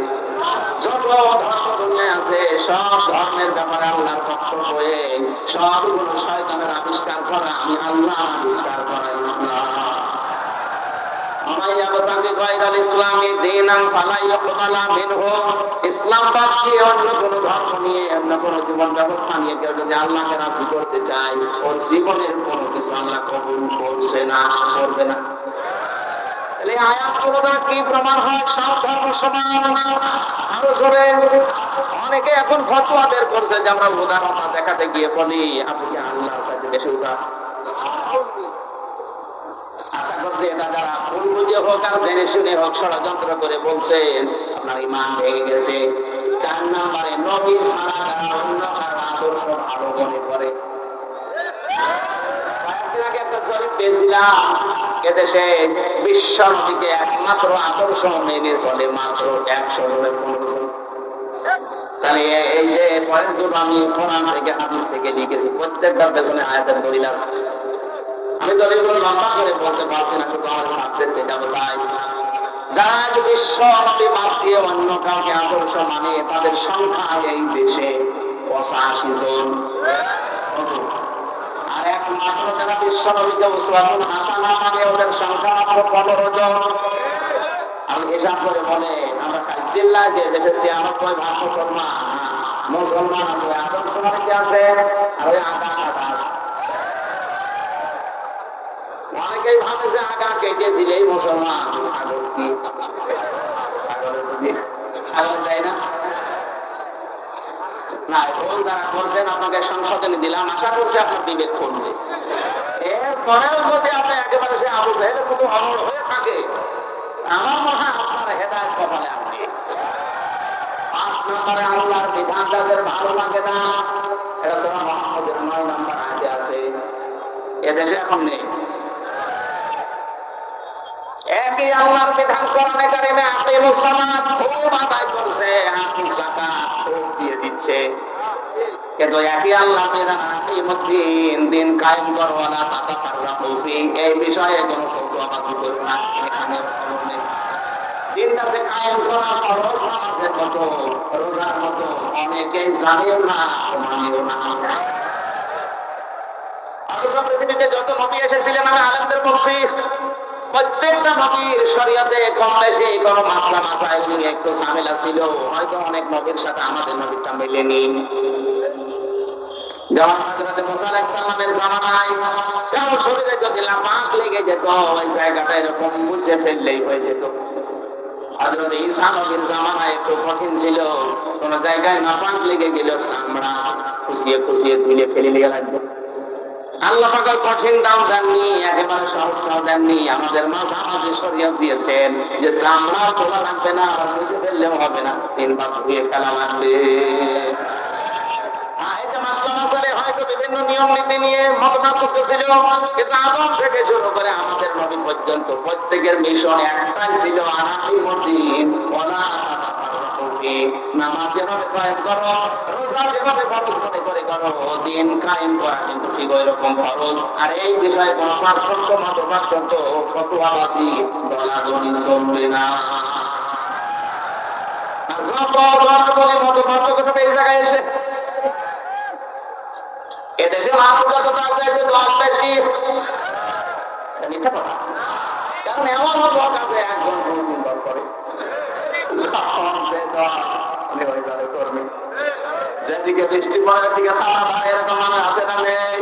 যত ধর্ম দুনিয়ায় আছে সব ধর্মের ব্যাপারে আল্লাহর পক্ষ হয়ে সবগুলো শয়তানের আবিষ্কার করা, আমি আল্লাহ আবিষ্কার করা ইসলাম। ইসলাম বাদ দিয়ে অন্য কোন ধর্ম নিয়ে, অন্য কোন জীবন ব্যবস্থা নিয়ে কেউ যদি আল্লাহকে রাজি করতে চায়, ওর জীবনের কোনো কিছু আল্লাহ কবুল করছে না, করবে না। কি প্রমাণ হয়? সব ধর্ম সমান। আরো জোরে। অনেকে এখন ফতোয়া বের করছে যে আমরা উদারতা দেখাতে গিয়ে বলি আপনি আল্লাহর চাইতে বেশি উদার। আশা করছি এটা যারা ভুল বুঝে হোক আর জেনে শুনে হোক ষড়যন্ত্র করে বলছেন, আপনার ঈমান ভেঙে গেছে। 4 নম্বরে নবী ছাড়া যারা অন্য কারো আদর্শ ভালো মনে করে। একটা জরিপ পেয়েছিলাম, এদেশে বিশ্ব নবীকে একমাত্র আদর্শ মেনে চলে মাত্র 115 জন। তাহলে এই যে পয়েন্টগুলো আমি কোরআন থেকে হাদিস থেকে লিখেছি, প্রত্যেকটার পেছনে আয়াতের দলিল আছে। আমি দলিলগুলো লম্বা করে বলতে পারছি না, শুধু আমার সাবজেক্টে যাবো। তাই যারা বিশ্ব নবী বাদ দিয়ে অন্য কাউকে আদর্শ মানে, তাদের সংখ্যা এই দেশে 85 জন। আর একমাত্র যারা বিশ্ব নবীকে উসওয়াতুন হাসানাহ মানে, ওদের সংখ্যা মাত্র 15 জন। আমি হিসাব করে বলে আমরা জিল্লায় যে দেশে 96% মুসলমান আছে, আদর্শ মানে কি আছে? আর ওই আগা আছে। অনেকেই ভাবে যে আগা কেটে দিলেই মুসলমান। ছাগল কি? ছাগল দেয় না। না, ভুল যারা করছেন আপনাকে সংশোধনী দিলাম, আশা করছি আপনার বিবেক খুলবে। এরপরেও যদি আপনি একেবারে সে আবু জাহেলের মতো অমর হয়ে থাকে, আমার মনে হয় আপনার হেদায়েত কপালে আপনি। 5 নম্বরে আল্লাহর বিধান যাদের ভালো লাগে না, এটা সূরা মুহাম্মদের 9 নম্বর আয়াতে আছে। এদেশে এখন নেই। একই আল্লাহর বিধান কোরআনে কারিমে আকিমুস সালাত খুব আদায় করছে, আকিমুস যাকাত খুব দিয়ে দিচ্ছে। কিন্তু একই আল্লাহ বিধান আকিমুদ্দিন, দিন কায়েম করো, ওয়ালা তাতাফাররাকু ফি, এই বিষয়ে কোনো ফতোয়াবাজি করো না। এখানে দিনটা যে কায়েম করা ফরজ, নামাজের মতো, রোজার মতো, অনেকেই জানেও না, মানেও না। অথচ পৃথিবীতে যত নবী এসেছিলেন, আমি আলেমদের বলছি, প্রত্যেকটা নবীর শরীয়তে কম বেশি কোনো মাসলা মাসাইল নিয়ে একটু ঝামেলা ছিল। হয়তো অনেক নবীর সাথে আমাদের নবীটা মেলেনি। যেমন হযরত মুসা আলাইহিস সালামের জামানায় কারো শরীরে যদি লাফাক লেগে যেত, ওই জায়গাটা এরকম মুছে ফেললেই হয়ে যেত। হযরত ঈসা নবীর জামানায় একটু কঠিন ছিল, কোন জায়গায় লাফাক লেগে গেল চামড়া খুশিয়ে খুশিয়ে তুলে ফেলে দিয়ে লাগবে। আল্লাহ পাক কঠিন দাম দেননি, একেবারে সহজ দাম দেননি। আমাদের মাঝামাঝি শরীয়ত দিয়েছেন যে চামড়া তোলা লাগবে না, আর মুছে ফেললেও হবে না, 3 বার ধুয়ে ফেলা লাগবে। হয়তো বিভিন্ন নিয়ম নীতি নিয়ে মতবাদ করতেছিল, কিন্তু আদম থেকে শুরু করে আমাদের নবী পর্যন্ত প্রত্যেকের মিশন একটাই ছিল, আনাতিমুদ্দিন ওয়ালা তাতাফাররাকু কি নামাজ যেভাবে কায়েম করো, রোজা যেভাবে ফরজ মনে করে করো, দিন কায়েম করা কিন্তু ঠিক ওই রকম ফরজ। আর এই বিষয়ে কোনো পার্থক্য মত পার্থক্য ফতোয়াবাজি দলাদলি চলবে না। যত দলাদলি মত পার্থক্য এই জায়গায় এসে এদেশে মানুষ যত তার চাইতে দল বেশি, মিথ্যা কথা। কারণ এমন লোক আছে একজন দুদিন দল করে, কর্মী যেদিকে বৃষ্টি পড়ে দিকে সাদা পায়, এরকম মানুষ আছে না নেই?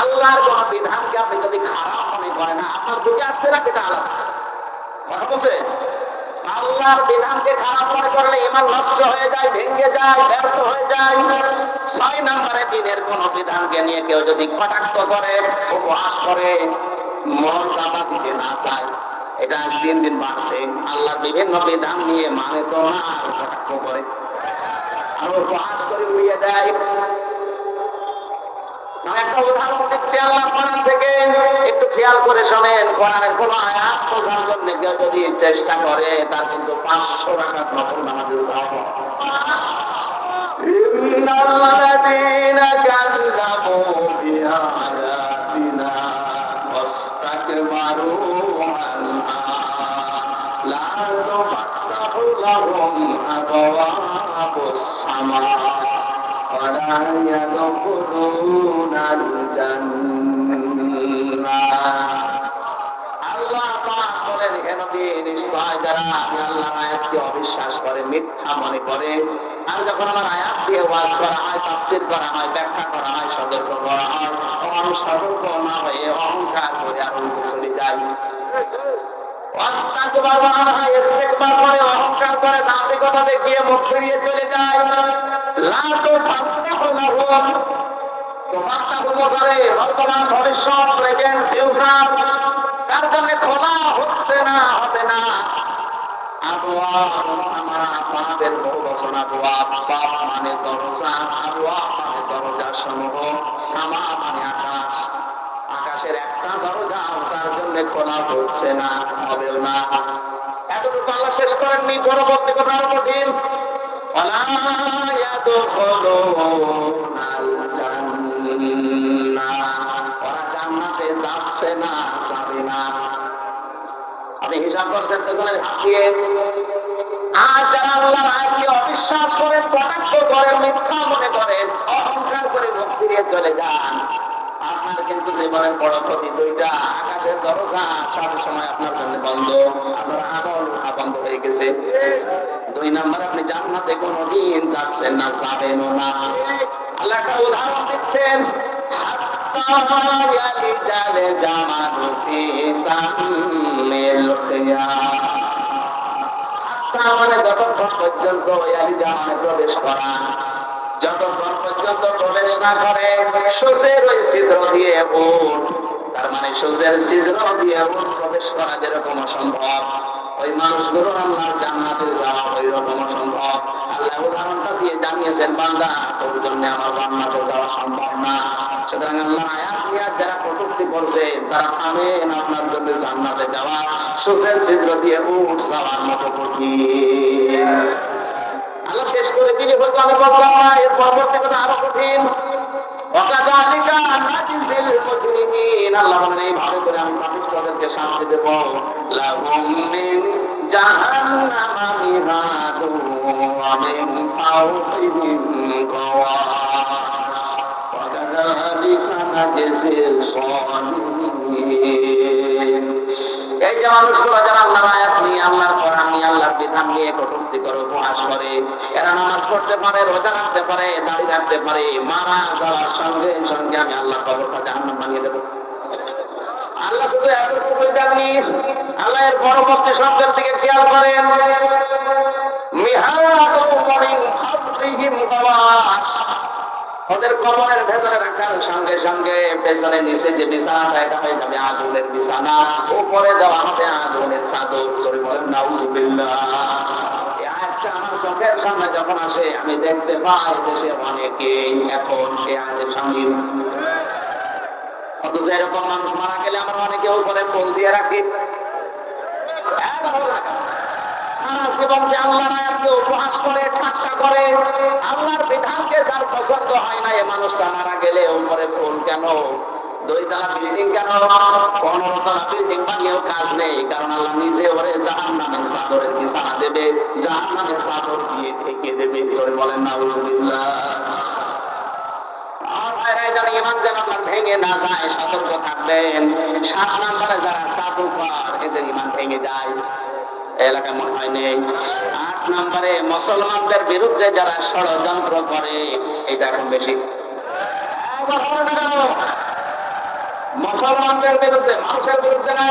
আল্লাহর কোন বিধানকে আপনি যদি খারাপ মনে করেন, আপনার বুঝে আসছে না, এটা আলাদা কথা বলছে। আল্লাহর বিধানকে খারাপ মনে করলে ঈমান নষ্ট হয়ে যায়, ভেঙে যায়, ব্যর্থ হয়ে যায়। 6 নম্বরে দিনের কোন বিধানকে নিয়ে কেউ যদি কটাক্ষ করে, উপহাস করে, মর্যাদা দিতে না চায়, এটা আজ দিন দিন বাড়ছে। আল্লাহর বিভিন্ন বিধান নিয়ে মানে তো না, কটাক্ষ করে আর উপহাস করে উড়িয়ে দেয়। একটা উদাহরণ দিচ্ছি আল্লাহর কোরআন থেকে, একটু খেয়াল করে শোনেন। কোরআনের কোন আয়াত বোঝার জন্য কেউ যদি চেষ্টা করে, তার কিন্তু 500 রাকাত নফল নামাজের সওয়াব। ইন্নাল্লাযীনা কাযযাবু বিআয়াতিনা ওয়াস্তাকবারু আনহা লা তুফাত্তাহু লাহুম আবওয়াবুস সামা ওয়ালা ইয়াদখুলুনাল জান্নাহ। আল্লাহ পাক বলেন, হে নবী, নিশ্চয় যারা আমি আল্লাহর আয়াতকে অবিশ্বাস করে, মিথ্যা মনে করে, আর যখন আমার আয়াত দিয়ে ওয়াজ করা হয়, তাফসীর করা হয়, ব্যাখ্যা করা হয়, সতর্ক করা হয়, তখন সতর্ক না হয়ে অহংকার করে আর উল্টো চলে যায়। ওয়াস্তাকবারু আনহা, ইস্তিকবার করে, অহংকার করে, দাম্ভিকতা দেখিয়ে মুখ ফিরিয়ে চলে যায়। লা তুফাত্তাহু লাহুম, তুফাত্তাহু মুজারে বর্তমান, ভবিষ্যৎ, প্রেজেন্ট, ফিউচার, তার জন্য খোলা হচ্ছে না, হবে না। আবওয়াবুস সামা, বাবের বহুবচন আবওয়াব, বাব মানে দরজা, আবওয়াব মানে দরজা সমূহ, সামা মানে আকাশ। আকাশের একটা দরজা তার জন্য খোলা হচ্ছে না, হবেও না। এতটুকু আল্লাহ শেষ করেননি, পরবর্তী কথা আরো কঠিন। ওয়ালা ইয়াদখুলুনাল জান্নাহ, ওরা জান্নাতে যাচ্ছে না, যাবে না। আপনি হিসাব করছেন পেছনের হাত দিয়ে। আর যারা আল্লাহর আয়াতকে অবিশ্বাস করেন, কটাক্ষ করেন, মিথ্যা মনে করেন, অহংকার করে মুখ ফিরিয়ে চলে যান, আপনার কিন্তু জীবনের বড় ক্ষতি দুইটা। আকাশের দরজা সব সময় আপনার জন্য বন্ধ, আপনার আমল বন্ধ হয়ে গেছে। 2 নম্বর, আপনি জান্নাতে কোনোদিন যাচ্ছেন না, যাবেনও না। আল্লাহ একটা উদাহরণ দিচ্ছেন, হাত্তা ইয়ালিজাল জামালু ফি সামিল খিয়াম। হাত্তা মানে যতক্ষণ পর্যন্ত, ইয়ালিজা মানে প্রবেশ করা, যতক্ষণ পর্যন্ত প্রবেশ না করে সূচের ওই ছিদ্র দিয়ে উট, তার মানে সূচের ছিদ্র দিয়ে উট প্রবেশ করা যেরকম অসম্ভব, ওই মানুষগুলো আল্লাহর জান্নাতে যাওয়া ওই রকম অসম্ভব। আল্লাহ উদাহরণটা দিয়ে জানিয়েছেন, বান্দা তোর জন্য আমার জান্নাতে যাওয়া সম্ভব না। সুতরাং আল্লাহর আয়াত নিয়ে যারা কটূক্তি করছে, তারা থামেন, আপনার জন্য জান্নাতে যাওয়া সূচের ছিদ্র দিয়ে উট যাওয়ার মতো কঠিন। আল্লাহ শেষ করে দিলে হয়তো আমি বললাম না, এর পরবর্তী কথা আরো কঠিন। ওয়াকাযালিকা নাজিজিল মুজরিমিন, আল্লাহ বলেন এইভাবে করে আমি পাপিষ্ঠদেরকে শাস্তি দেব। লাহুম মিন জাহান্নামা মিহাদু ওয়া মিন ফাওকিহিম গাওয়াশ ওয়াকাযালিকা নাজিজিল সালিহিন। এই যে মানুষগুলো যারা আল্লাহর আয়াত নিয়ে, আল্লাহর কোরআন নিয়ে, আল্লাহর বিধান নিয়ে কটূক্তি করে, উপহাস করে, এরা নামাজ পড়তে পারে, রোজা রাখতে পারে, দাড়ি রাখতে পারে, মারা যাওয়ার সঙ্গে সঙ্গে আমি আল্লাহ কবরটা জাহান্নাম বানিয়ে দেব। আল্লাহ শুধু এতটুকু দেননি, আল্লাহ এর পরবর্তী শব্দের দিকে খেয়াল করেন, মিহাদু মিন ফাওকিহিম গাওয়াশ, ওদের কবরের ভেতরে রাখার সঙ্গে সঙ্গে পেছনে নিচে যে বিছানাটা, এটা হয়ে যাবে আগুনের বিছানা, উপরে দেওয়া হবে আগুনের চাদর। সরি বলেন নাউজুবিল্লাহ। এই আয়াতটা আমার চোখের সামনে যখন আসে, আমি দেখতে পাই দেশে অনেকেই এখন এই আয়াতের শামিল। অথচ এরকম মানুষ মারা গেলে আমরা অনেকে উপরে পোল দিয়ে রাখি, সারা জীবন যে আল্লাহর আয়াতকে উপহাস করে ঠাট্টা করে, আল্লাহর বিধানকে যার পছন্দ হয় না, এ মানুষটা মারা গেলে উপরে ফুল কেন, 2 তলা বিল্ডিং কেন, 15 তলা বিল্ডিং বানিয়েও কাজ নেই, কারণ আল্লাহ নিজে ওরে জাহান্নামের চাদরের বিছানা দেবে, জাহান্নামের চাদর দিয়ে ঢেকে দেবে। জোরে বলেন নাউজুবিল্লাহ। ইমান যেন আপনার ভেঙে না যায়, সতর্ক থাকবেন। 7 নম্বরে যারা চাটুকার, এদের ইমান ভেঙে যায়, এলাকায় মনে হয় নেই। 8 নম্বরে মুসলমানদের বিরুদ্ধে যারা ষড়যন্ত্র করে, এটা এখন বেশি। মুসলমানদের বিরুদ্ধে, মানুষের বিরুদ্ধে না,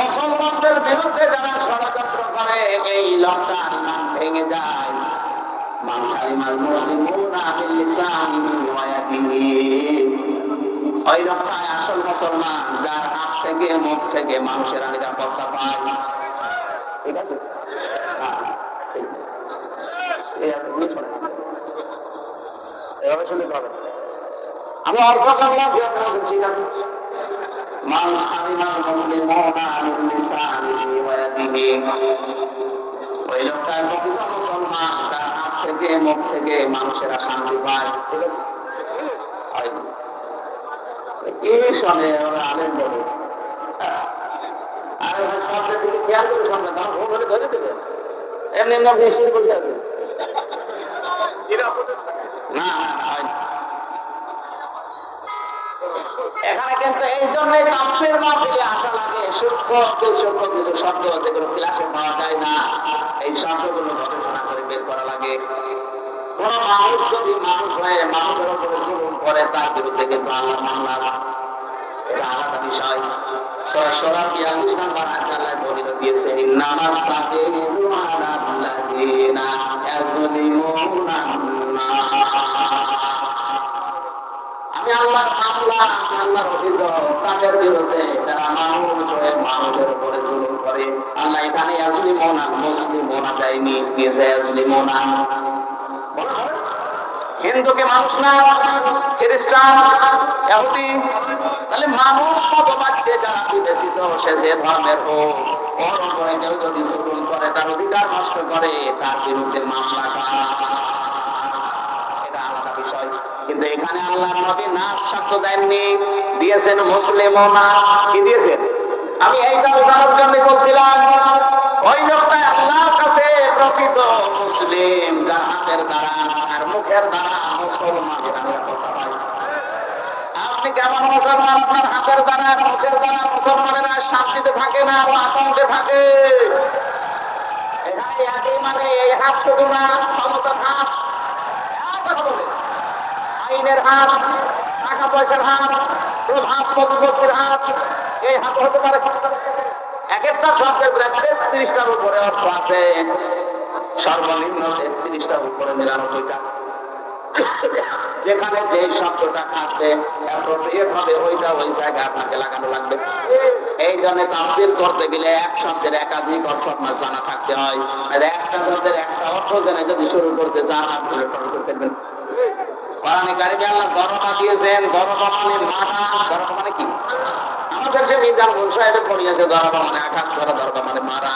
মুসলমানদের বিরুদ্ধে যারা ষড়যন্ত্র করে, এই লোকটার ইমান ভেঙে যায়। মান সালিমাল মুসলিমুনা মিন লিসানিহি ওয়া ইয়াদিহি, ওই লোকটাই আসল মুসলমান, যার হাত থেকে মুখ থেকে মানুষেরা নিরাপত্তা পায়। ঠিক আছে, এভাবে শুনতে পাবে। আমি অর্থ করলাম, ঠিক আছে। মান সালিমাল মুসলিমুনা মিন লিসানিহি ওয়া ইয়াদিহি, ওই লোকটাই প্রকৃত মুসলমান, তার হাত থেকে মুখ থেকে মানুষেরা শান্তি পায়। ঠিক আছে, কি শোনে ওরা আলেম বলে, আর শব্দের দিকে খেয়াল করে শুনবে, তখন ভুল হলে ধরে দেবে। এমনি এমনি আপনি স্টেজে বসে আছেন না, হয় না। এখানে কিন্তু এই জন্যই তাফসীর মাহফিলে আসা লাগে, সূক্ষ্ম কিছু শব্দ যেগুলো ক্লাসে পাওয়া যায় না, এই শব্দগুলো গবেষণা করে বের করা লাগে। কোন মানুষ যদি মানুষ হয়ে মানুষের উপরে জুলুম করে, তার বিরুদ্ধে কিন্তু আল্লাহ মামলা আছে, এটা আলাদা বিষয়। সূরা শুরা 42 নম্বর আয়াতে আল্লাহ বলে দিয়েছেন, ইন্নামাস সাবিলু আলাল্লাযিনা ইয়াজলিমুনা আন-নাস। আমি আল্লাহর মামলা, আমি আল্লাহর অভিযোগ তাদের বিরুদ্ধে যারা মানুষ হয়ে মানুষের উপরে জুলুম করে। আল্লাহ এখানে ইয়াজলিমুনা মুসলিমুনা দেয়নি, দিয়েছে ইয়াজলিমুনা। হিন্দুকে মানুষ না, খ্রিস্টান, ইহুদি, তাহলে মানুষ পদবাক্যে যারা বিবেচিত, সে যে ধর্মের হোক, ওর উপরে কেউ যদি জুলুম করে, তার অধিকার নষ্ট করে, তার বিরুদ্ধে মামলা করা, এটা আলাদা বিষয়। কিন্তু এখানে আল্লাহর নবী নাস শব্দ দেননি, দিয়েছেন মুসলিমুনা। কি দিয়েছেন? আমি এইটা বোঝানোর জন্য বলছিলাম, ওই লোকটা আল্লাহর কাছে প্রকৃত মুসলিম, যার হাতের দ্বারা আর মুখের দ্বারা মুসলমানেরা নিরাপত্তা পায়। আপনি কেমন মুসলমান? আপনার হাতের দ্বারা আর মুখের দ্বারা মুসলমানেরা শান্তিতে থাকে না, আর আতঙ্কে থাকে। এখানে একই, মানে এই হাত শুধু না, ক্ষমতার হাত, আইনের হাত, টাকা পয়সার হাত, প্রভাব প্রতিপত্তির হাত, এই হাত হতে পারে। এক একটা শব্দের 33টার উপরে অর্থ আছে, সর্বনিম্ন 33টার উপরে 99টা। যেখানে যে শব্দটা থাকবে এভাবে ওইটা ওই জায়গায় আপনাকে লাগানো লাগবে। এই জন্য তাফসীর করতে গেলে এক শব্দের একাধিক অর্থ আপনার জানা থাকতে হয়, আর একটা শব্দের একটা অর্থ জেনে যদি শুরু করতে চান, আপনি করতে পারবেন। কোরআনে কারিমে আল্লাহ দরবা দিয়েছেন, দরবা মানে মারা। দরবা মানে কি? আমাদের যে মিজান মুল সাহেবের পড়িয়েছে, দরবা মানে আঘাত করা, দরবা মানে মারা।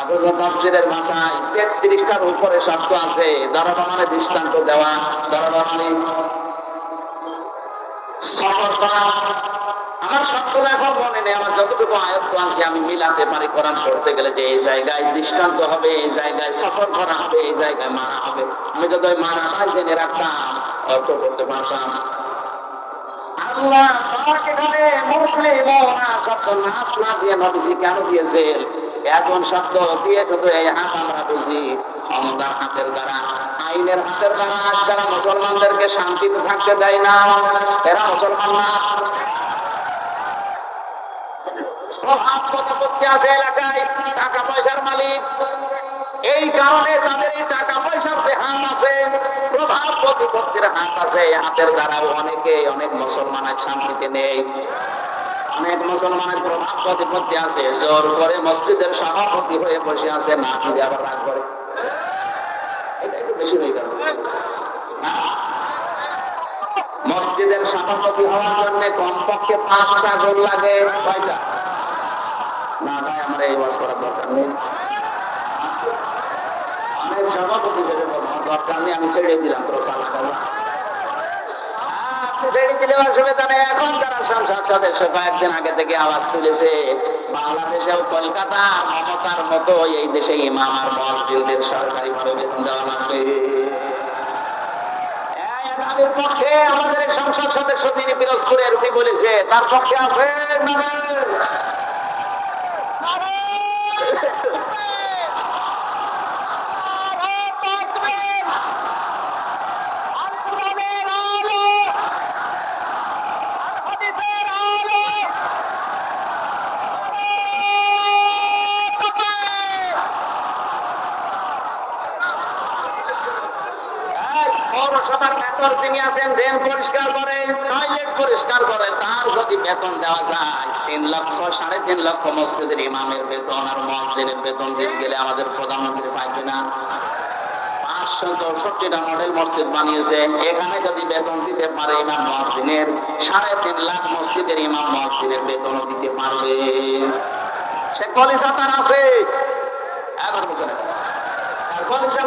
অথচ তাফসীরের ভাষায় 33টার উপরে শব্দ আছে। দরবা মানে দৃষ্টান্ত দেওয়া, দরবা মানে সফর করা। আমার শব্দটা এখন মনে নেই, আমার যতটুকু আয়ত্ত আছে আমি মিলাতে পারি কোরআন পড়তে গেলে, যে এই জায়গায় দৃষ্টান্ত হবে, এই জায়গায় সফর করা হবে, এই জায়গায় মারা হবে। আমি যদি ওই মারাটাই জেনে রাখতাম, অর্থ করতে পারতাম। আল্লাহ এখানে মুসলিমুনা শব্দ নাস না দিয়ে নবীজি কেন দিয়েছেন? এখন শব্দ দিয়ে শুধু এই হাত আমরা বুঝি, ক্ষমতার হাতের দ্বারা, আইনের হাতের দ্বারা। যারা মুসলমানদেরকে শান্তিতে থাকতে দেয় না, এরা মুসলমান না। প্রভাব প্রতিপত্তি আছে এলাকায়, টাকা পয়সার মালিক, এই কারণে তাদের এই টাকা পয়সার যে হাত আছে, প্রভাব প্রতিপত্তির হাত আছে, হাতের দ্বারাও অনেকে, অনেক মুসলমানের শান্তিতে নেই। অনেক মুসলমানের প্রভাব প্রতিপত্তি আছে, জোর করে মসজিদের সভাপতি হয়ে বসে আছে, না দিলে আবার রাগ করে। এটা একটু বেশি হয়ে গেল। মসজিদের সভাপতি হওয়ার জন্য কমপক্ষে 5টা গোল লাগে। কয়টা? না ভাই, আমরা এই ওয়াজ করার দরকার নেই। সভাপতি হিসেবে দরকার নেই, আমি ছেড়ে দিলাম প্রচার কাজা। ছেড়ে দিলে অসুবিধা নেই। এখন যারা সংসদ সদস্য কয়েকদিন আগে থেকে আওয়াজ তুলেছে, বাংলাদেশেও কলকাতা মমতার মতো এই দেশে ইমাম আর মসজিদের সরকারি ভাবে বেতন দেওয়া লাগবে। আমির পক্ষে আমাদের সংসদ সদস্য তিনি পিরোজপুরের উনি বলেছে, তার পক্ষে আছে পৌরসভার মেয়র যিনি আছেন, ড্রেন পরিষ্কার করে, টয়লেট পরিষ্কার করে, তার যদি বেতন দেওয়া যায় 3 লক্ষ 3.5 লক্ষ মসজিদের ইমামের বেতন আর মুয়াজ্জিনের বেতন দিতে গেলে আমাদের প্রধানমন্ত্রী পাইবে না। 564টা মডেল মসজিদ বানিয়েছে, এখানে যদি বেতন দিতে পারে ইমাম মুয়াজ্জিনের, 3.5 লাখ মসজিদের ইমাম মুয়াজ্জিনের বেতন দিতে পারবে। সে কলিজা তার আছে, এখন বুঝে না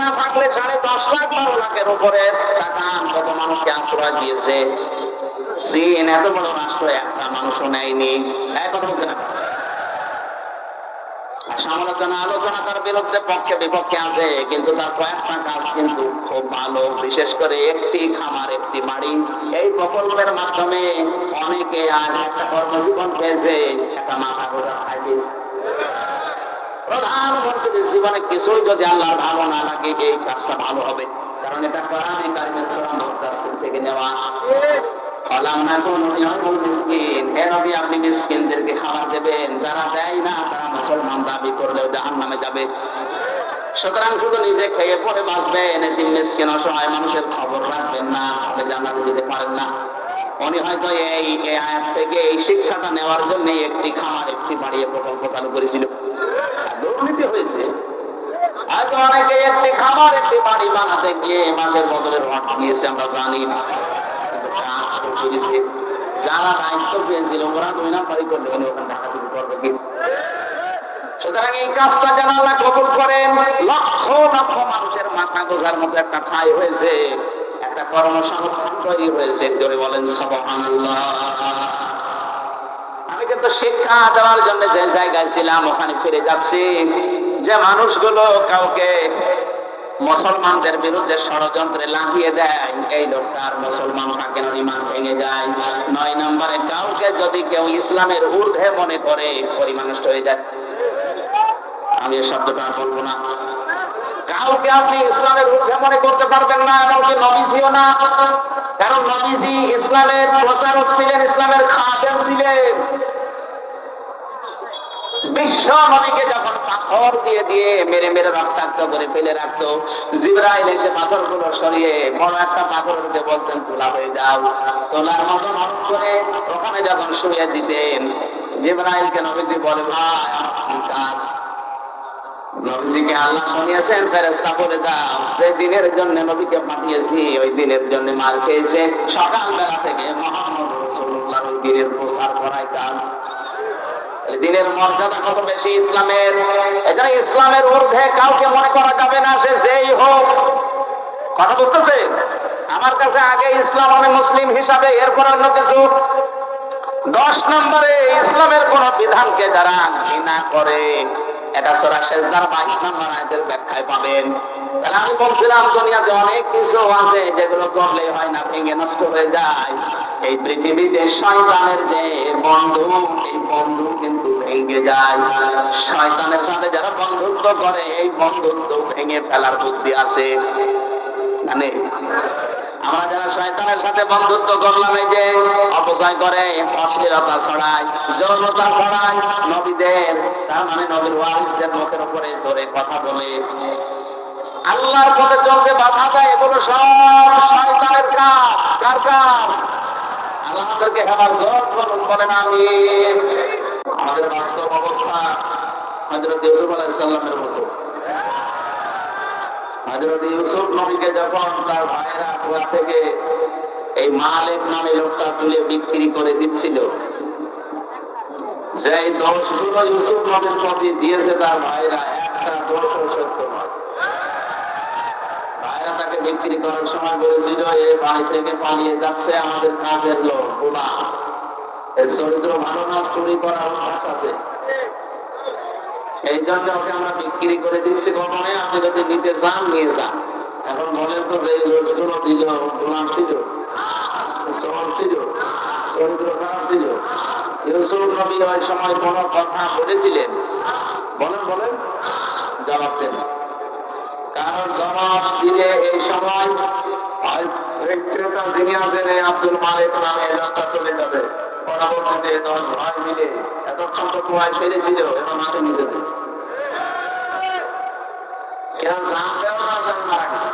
না থাকলে 10.5 লাখ 12 লাখের উপরে টাকা কত মানুষকে আশ্রয় দিয়েছে। চীন এত বড় রাষ্ট্র একটা মানুষও নেয়নি। কথা বলছে না, সমালোচনা আলোচনা তার বিরুদ্ধে পক্ষে বিপক্ষে আছে, কিন্তু তার কয়েকটা কাজ কিন্তু খুব ভালো। বিশেষ করে একটি খামার একটি বাড়ি, এই প্রকল্পের মাধ্যমে অনেকে আর একটা কর্মজীবন পেয়েছে, একটা মাথা গোড়া খাই পেয়েছে। প্রধানমন্ত্রীর জীবনে কিছুই যদি আল্লাহর ভালো না লাগে, এই কাজটা ভালো হবে, কারণ এটা কোরআনে কারিমের সূরা মুদাসসির থেকে নেওয়া। আপনি মিসকিনদেরকে খাবার দেবেন, যারা দেয় না তারা মুসলমান দাবি করলেও জাহান্নামে যাবে। সুতরাং শুধু নিজে খেয়ে পরে বাঁচবেন, এতিম মিসকিন অসহায় মানুষের খবর রাখবেন না, আপনি জান্নাতে যেতে পারেন না। উনি হয়তো এই আয়াত থেকে এই শিক্ষাটা নেওয়ার জন্য একটি খামার একটি বাড়ি প্রকল্প চালু করেছিল। দুর্নীতি হয়েছে, হয়তো অনেকে একটি খামার একটি বাড়ি বানাতে গিয়ে মাঝের বদলের রড দিয়েছে, আমরা জানি না। যারা দায়িত্ব পেয়েছিল ওরা 2 নাম্বারই করলে ওখানে ডাকাতি করবে কি? সুতরাং এই কাজটা যেন আল্লাহ কবুল করেন। লক্ষ লক্ষ মানুষের মাথা গোজার মতো একটা ঠাঁই হয়েছে, একটা কর্মসংস্থান তৈরি হয়েছে। জোরে বলেন সুবহানাল্লাহ। আমি কিন্তু শিক্ষা দেওয়ার জন্য যে জায়গায় ছিলাম ওখানে ফিরে যাচ্ছি, যে মানুষগুলো কাউকে মুসলমানদের বিরুদ্ধে ষড়যন্ত্রে লাগিয়ে দেয়, এই লোকটার মুসলমান থাকে না, ঈমান ভেঙে যায়। 9 নম্বরে কাউকে যদি কেউ ইসলামের ঊর্ধ্বে মনে করে, পরিমাণ নষ্ট হয়ে যায়। আমি এই শব্দটা বলবো না। কাউকে আপনি ইসলামের ঊর্ধ্বে মনে করতে পারবেন না, এমনকি নবীজিও না, কারণ নবীজি ইসলামের প্রচারক ছিলেন, ইসলামের খাদেম ছিলেন। বিশ্ব নবীকে যখন পাথর দিয়ে দিয়ে মেরে মেরে রক্তাক্ত করে ফেলে রাখতো, জিবরাইল এসে পাথরগুলো সরিয়ে বড় একটা পাথরের উপরে বলতেন তোলা হয়ে যাও। তোলার মতন অর্থ করে ওখানে যখন শুয়ে দিতেন, জিবরাইলকে নবীজি বলে ভাই আমার কি কাজ? নবীজিকে আল্লাহ শুনিয়েছেন, ফেরেশতা বলে দাও যে দিনের জন্য নবীকে পাঠিয়েছি ওই দিনের জন্য মার খেয়েছে। সকালবেলা থেকে মুহাম্মদ রাসূলুল্লাহ ওই দিনের প্রচার করাই কাজ। দিনের মর্যাদা কত বেশি ইসলামের। এটা ইসলামের ঊর্ধ্বে কাউকে মনে করা যাবে না, সে যেই হোক। কথা বুঝতেছেন? আমার কাছে আগে ইসলাম মানে মুসলিম হিসাবে, এরপর অন্য কিছু। 10 নম্বরে ইসলামের কোন বিধানকে যারা ঘৃণা করে, এটা সূরা সেজদার 22 নম্বর আয়াতের ব্যাখ্যায় পাবেন। তাহলে আমি বলছিলাম দুনিয়াতে অনেক কিছু আছে যেগুলো করলে হয় না, ভেঙে নষ্ট হয়ে যায়। এই পৃথিবীতে শয়তানের যে বন্ধু, এই বন্ধু কিন্তু ভেঙে যায়। শয়তানের সাথে যারা বন্ধুত্ব করে, এই বন্ধুত্ব ভেঙে ফেলার বুদ্ধি আছে। মানে আমরা যারা শয়তানের সাথে বন্ধুত্ব করলাম, এই যে অপচয় করে, অশ্লীলতা ছড়ায়, যৌনতা ছড়ায়, নবীদের তার মানে নবীর ওয়ারিসদের মুখের উপরে জোরে কথা বলে, আল্লাহর পথে চলতে বাধা দেয়, এগুলো সব শয়তানের কাজ। কার কাজ? আল্লাহ আমাদেরকে হেফাজত করুন, বলেন আমিন। আমাদের বাস্তব অবস্থা হযরত ইউসুফ আলাইহিস সালামের মতো। হযরত ইউসুফ নবীকে যখন তার ভাইরা কুয়া থেকে এই মালিক নামে লোকটা তুলে বিক্রি করে দিচ্ছিল, যে দোষগুলো ইউসুফ নবীর প্রতি দিয়েছে তার ভাইরা, একটা দোষও সত্য নয়। বিক্রি করার সময় বলেছিল এই বাড়ি থেকে পালিয়ে যাচ্ছে আমাদের কাজের লোক গোলাম, এর চরিত্র ভালো না, চুরি করার অভ্যাস আছে, এই জন্য ওকে আমরা বিক্রি করে দিচ্ছি গোপনে, আপনি যদি নিতে চান নিয়ে যান। এখন বলেন তো যে লোকগুলো দিল গোলাম ছিল, চোর ছিল, চরিত্র খারাপ ছিল? ইউসুফ নবী ওই সময় কোন কথা বলেছিলেন? বলেন বলেন, জবাব দেন। কারণ জবাব দিলে এই সময় ক্রেতা যিনি আছেন আব্দুল মালিক নামে এলাকা চলে যাবে, পরবর্তীতে 10 ভাই মিলে এতক্ষণ তো কুয়ায় ফেলেছিল এবং মাঠে নিচে দেবে, কেউ জানতেও না জান মারা গেছে।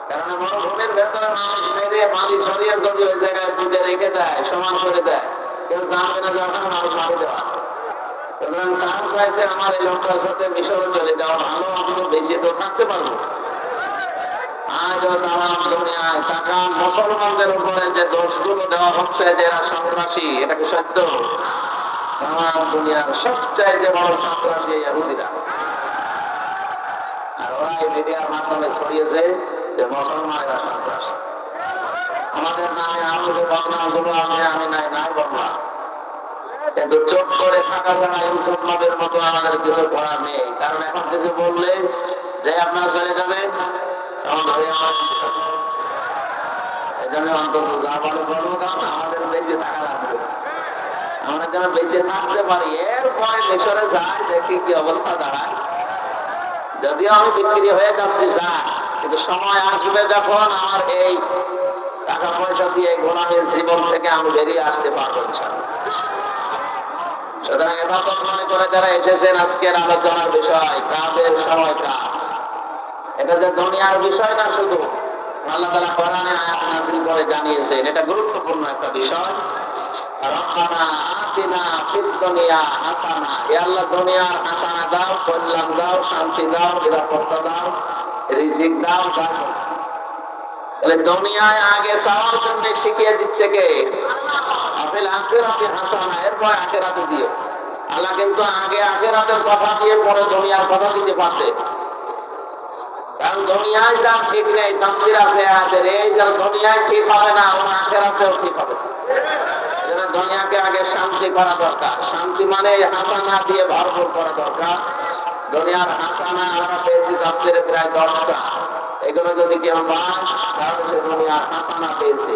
কারণ মরুভূমির ভেতরে মানুষ মেরে মালি সরিয়ে যদি ওই জায়গায় বুঝে রেখে দেয়, সমান করে দেয়, কেউ জানবে না যে ওখানে মানুষ মারি দেওয়া আছে। সুতরাং তার চাইতে আমার এই লোকটার সাথে মিশরে চলে যাওয়া ভালো, আমি বেঁচে তো থাকতে পারবো। আজও তামাম দুনিয়ায় তাকান মুসলমানদের উপরে যে দোষগুলো দেওয়া হচ্ছে যে এরা সন্ত্রাসী, এটা কি সত্য? তামাম দুনিয়ার সবচাইতে বড় সন্ত্রাসী ইহুদিরা। আর ওরা এই মিডিয়ার মাধ্যমে ছড়িয়েছে যে মুসলমানেরা সন্ত্রাসী। আমাদের নামে আরো যে বদনামগুলো আছে আমি নাই নাই বললাম, কিন্তু চোখ করে থাকা ছাড়া ইউসুফ নবীর মতো আমাদের কিছু করার নেই। কারণ এখন কিছু বললে যে আপনারা চলে যাবেন, এই জন্য অন্তত যা বলে বলবো, কারণ আমাদের বেঁচে থাকা লাগবে, আমরা যেন বেঁচে থাকতে পারি। এরপরে মিশরে যাই, দেখি কি অবস্থা দাঁড়ায়। যদিও আমি বিক্রি হয়ে যাচ্ছি যা, কিন্তু সময় আসবে যখন আমার এই টাকা পয়সা দিয়ে গোলামের জীবন থেকে আমি বেরিয়ে আসতে পারবো ইনশাআল্লাহ। সুতরাং এবাদত মনে করে যারা এসেছেন আজকের আলোচনার বিষয় কাজের সময় কাজ, এটা যে দুনিয়ার বিষয় না শুধু, আল্লাহ তাআলা কোরআনে আয়াত নাযিল করে জানিয়েছেন এটা গুরুত্বপূর্ণ একটা বিষয়। রব্বানা আতিনা ফিদ দুনিয়া হাসানা, হে আল্লাহ দুনিয়ার হাসানা দাও, কল্যাণ দাও, শান্তি দাও, নিরাপত্তা দাও, রিজিক দাও। তাহলে দুনিয়ায় আগে চাওয়ার জন্য শিখিয়ে দিচ্ছে কে? আফিল আখিরাতি হাসানা, এরপর আখিরাতে দিও। আল্লাহ কিন্তু আগে আখিরাতের কথা দিয়ে পরে দুনিয়ার কথা দিতে পারতে, কারণ দুনিয়ায় যা ঠিক নেই, তাফসীর আছে আয়াতের, এই যে দুনিয়ায় ঠিক হবে না ও আখিরাতেও ঠিক হবে। এজন্য দুনিয়াকে আগে শান্তি করা দরকার। শান্তি মানে হাসানা দিয়ে ভরপুর করা দরকার। দুনিয়ার হাসানা আমরা পেয়েছি তাফসীরে প্রায় 10টা, এগুলো যদি কেউ পায় তাহলে সে দুনিয়ার হাসানা পেয়েছে।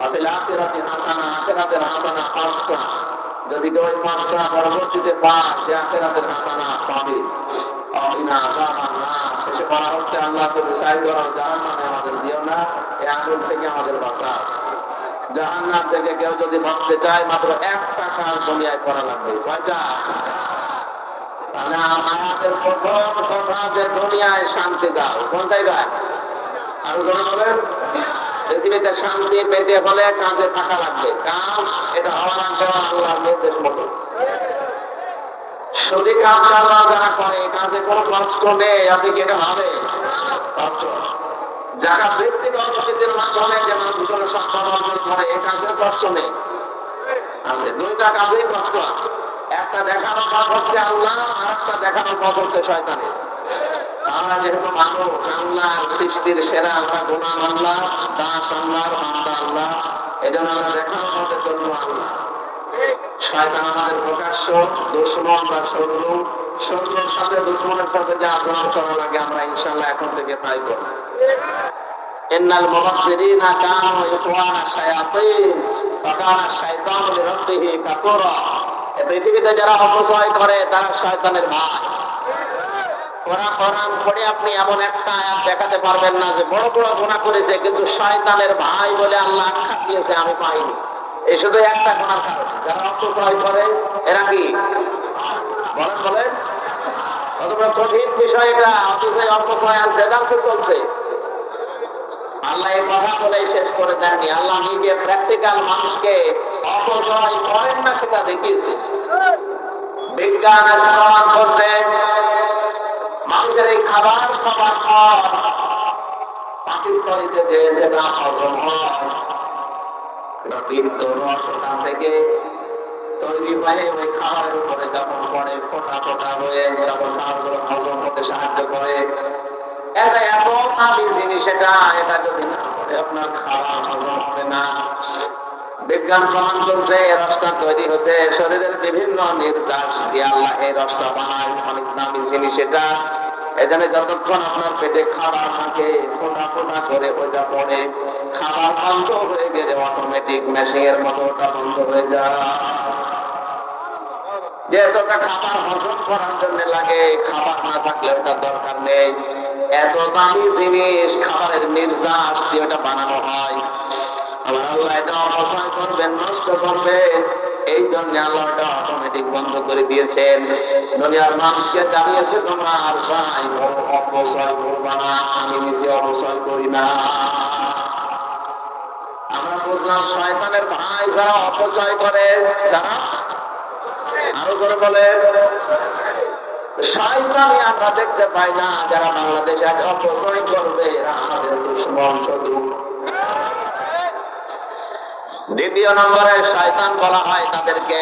আফিল আখিরাতি হাসানা, আখিরাতের হাসানা 5টা, যদি কেউ 5টা পরবর্তীতে পায় সে আখিরাতের হাসানা পাবে। শেষে বলা হচ্ছে আল্লাহকে বিচার করো, জাহান্নামে আমাদের দিও না, এই আগুন থেকে আমাদের বাঁচাও। জাহান্নাম থেকে কেউ যদি বাঁচতে চায় মাত্র একটা কাজ দুনিয়ায় করা লাগবে। কয়টা? আমাদের প্রথম কথা যে দুনিয়ায় শান্তি দাও। কোন জায়গায়? আরো জনে বলেন। পৃথিবীতে শান্তি পেতে হলে কাজে থাকা লাগবে। কাজ এটা হওয়ার আল্লাহর নির্দেশ মতো। শুধু কাজ যারা করে কাজে কোনো কষ্ট নেই, আপনি কি এটা হবে? কষ্ট আছে। যারা ব্যক্তিগত অর্থনীতির মাধ্যমে যে মানুষগুলো সম্পদ অর্জন করে এই কাজের কষ্ট নেই, আছে। 2টা কাজেই কষ্ট আছে। একটা দেখানোর পথ হচ্ছে আল্লাহ, আর একটা দেখানোর পথ হচ্ছে শয়তানের। আমরা যেহেতু মানুষ, আল্লাহ সৃষ্টির সেরা, আমরা গোলাম আল্লাহ, দাস আল্লাহ, বান্দা আল্লাহ, এজন্য আমরা দেখানোর পথের জন্য আল্লাহ। শয়তান আমাদের প্রকাশ্য দুশমন বা শত্রু। শত্রুর সাথে দুশমনের সাথে যে আচরণ করা লাগে আমরা ইনশাআল্লাহ এখন থেকে তাই করব। ইন্নাল মুবাশশিরিনা কানু ইখওয়ানা শায়াতিন ওয়া কানা শাইতানু লিরাব্বিহি কাফুরা। এই পৃথিবীতে যারা অপচয় করে তারা শয়তানের ভাই। কোরআন পড়ে আপনি এমন একটা আয়াত দেখাতে পারবেন না যে বড় বড় গুনাহ করেছে কিন্তু শয়তানের ভাই বলে আল্লাহ আখ্যা দিয়েছে আমি পাইনি। এই শুধু একটা গুনার কারণে যারা অপচয় করে এরা কি বলেন বলেন? অথবা কঠিন বিষয় এটা, অফিসে অপচয় আর দেদাংশে চলছে। আল্লাহ এই কথা বলে শেষ করে দেননি। আল্লাহ নিজে প্র্যাকটিক্যাল মানুষকে অপচয় করেন না সেটা দেখিয়েছে। বিজ্ঞান আজ প্রমাণ করছে মানুষের এই খাবার খাবার পর পাকিস্তানিতে যে যেটা হজম হয় ওখান থেকে তৈরি হয়ে ওই খাবারের উপরে যখন পরে ফোটা ফোটা হয়ে যখন খাবারগুলো হজম হতে সাহায্য করে, এটা এত দামি জিনিস, এটা যদি না করে আপনার খাওয়া হজম হবে না। বিজ্ঞান প্রমাণ করছে এই রসটা তৈরি হতে শরীরের বিভিন্ন নির্যাস দিয়ে আল্লাহ এই রসটা বানায়। অনেক দামি জিনিস এটা। এখানে যতক্ষণ আপনার পেটে খাবার থাকে ফোটা ফোটা করে ওইটা পড়ে, খাবার বন্ধ হয়ে গেলে অটোমেটিক মেশিনের মতো ওটা বন্ধ হয়ে যায়। যেহেতু ওটা খাবার হজম করার জন্য লাগে, খাবার না থাকলে ওটা দরকার নেই। এত দামি জিনিস খাবারের নির্যাস দিয়ে ওটা বানানো হয়। আমার আল্লাহ এটা অপচয় করবেন, নষ্ট করবেন, এই জন্য আল্লাহ এটা অটোমেটিক বন্ধ করে দিয়েছেন। দুনিয়ার মানুষকে জানিয়েছে তোমরা আর চাই অপচয় করবা না, আমি নিজে অপচয় করি না। আমরা বুঝলাম শয়তানের ভাই যারা অপচয় করে, যারা আরো জোরে বলে শয়তানি আমরা দেখতে পাই না। যারা বাংলাদেশে আজ অপচয় করবে এরা আমাদের দুশমন, শত্রু। দ্বিতীয় নম্বরে শয়তান বলা হয় তাদেরকে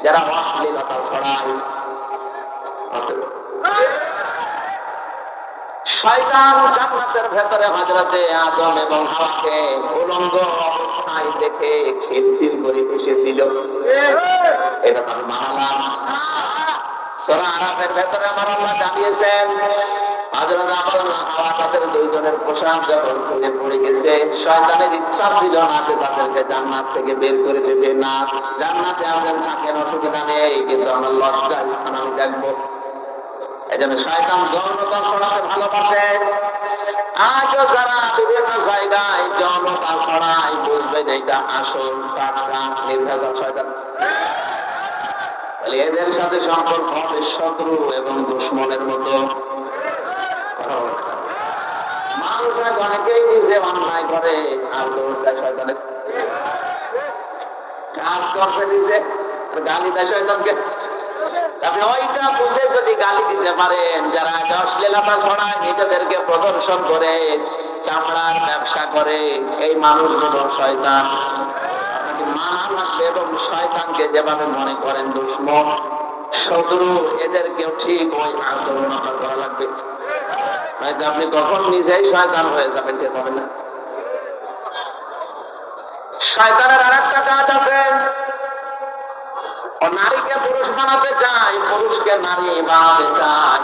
যারা অশ্লীলতা ছড়ায়। শয়তান জান্নাতের ভেতরে হযরতে আদম এবং হাওয়াকে উলঙ্গ অবস্থায় দেখে খিলখিল করে এসেছিল। এটা তার মানালাম। সূরা আরাফের ভেতরে আমার আল্লাহ জানিয়েছেন হযরত আদম এবং হাওয়া তাদের দুইজনের পোশাক যখন খুলে পড়ে গেছে, শয়তানের ইচ্ছা ছিল না যে তাদেরকে জান্নাত থেকে বের করে দেবে। না, জান্নাতে আছেন থাকেন, অসুবিধা নেই, কিন্তু আমার লজ্জা স্থান আমি দেখবো। এজন্য শয়তান যৌনতা ছড়াতে ভালোবাসে। আজও যারা বিভিন্ন জায়গায় যৌনতা ছড়ায় বুঝবেন এটা আসল টাটকা নির্ভেজাল শয়তান। এদের সাথে সম্পর্ক হবে শত্রু এবং দুশমনের মতো। মানুষ অনেকেই নিজে অন্যায় করে আর শয়তানের কাজ করছে, নিজে গালি দেয় শয়তানকে। আপনি ওইটা বুঝে যদি গালি দিতে পারেন, যারা অশ্লীলতা ছড়ায় নিজেদেরকে প্রদর্শন করে চামড়ার ব্যবসা করে, এই মানুষগুলো শয়তান। আপনাকে মানা লাগবে এবং শয়তানকে যেভাবে মনে করেন দুশমন, শত্রু, এদেরকেও ঠিক ওই আচরণ আপনার করা লাগবে। হয়তো আপনি কখন নিজেই শয়তান হয়ে যাবেন কে পাবেন না। শয়তানের আর একটা কাজ আছে, নারীকে পুরুষ বানাতে চায়, পুরুষকে নারী বানাতে চায়।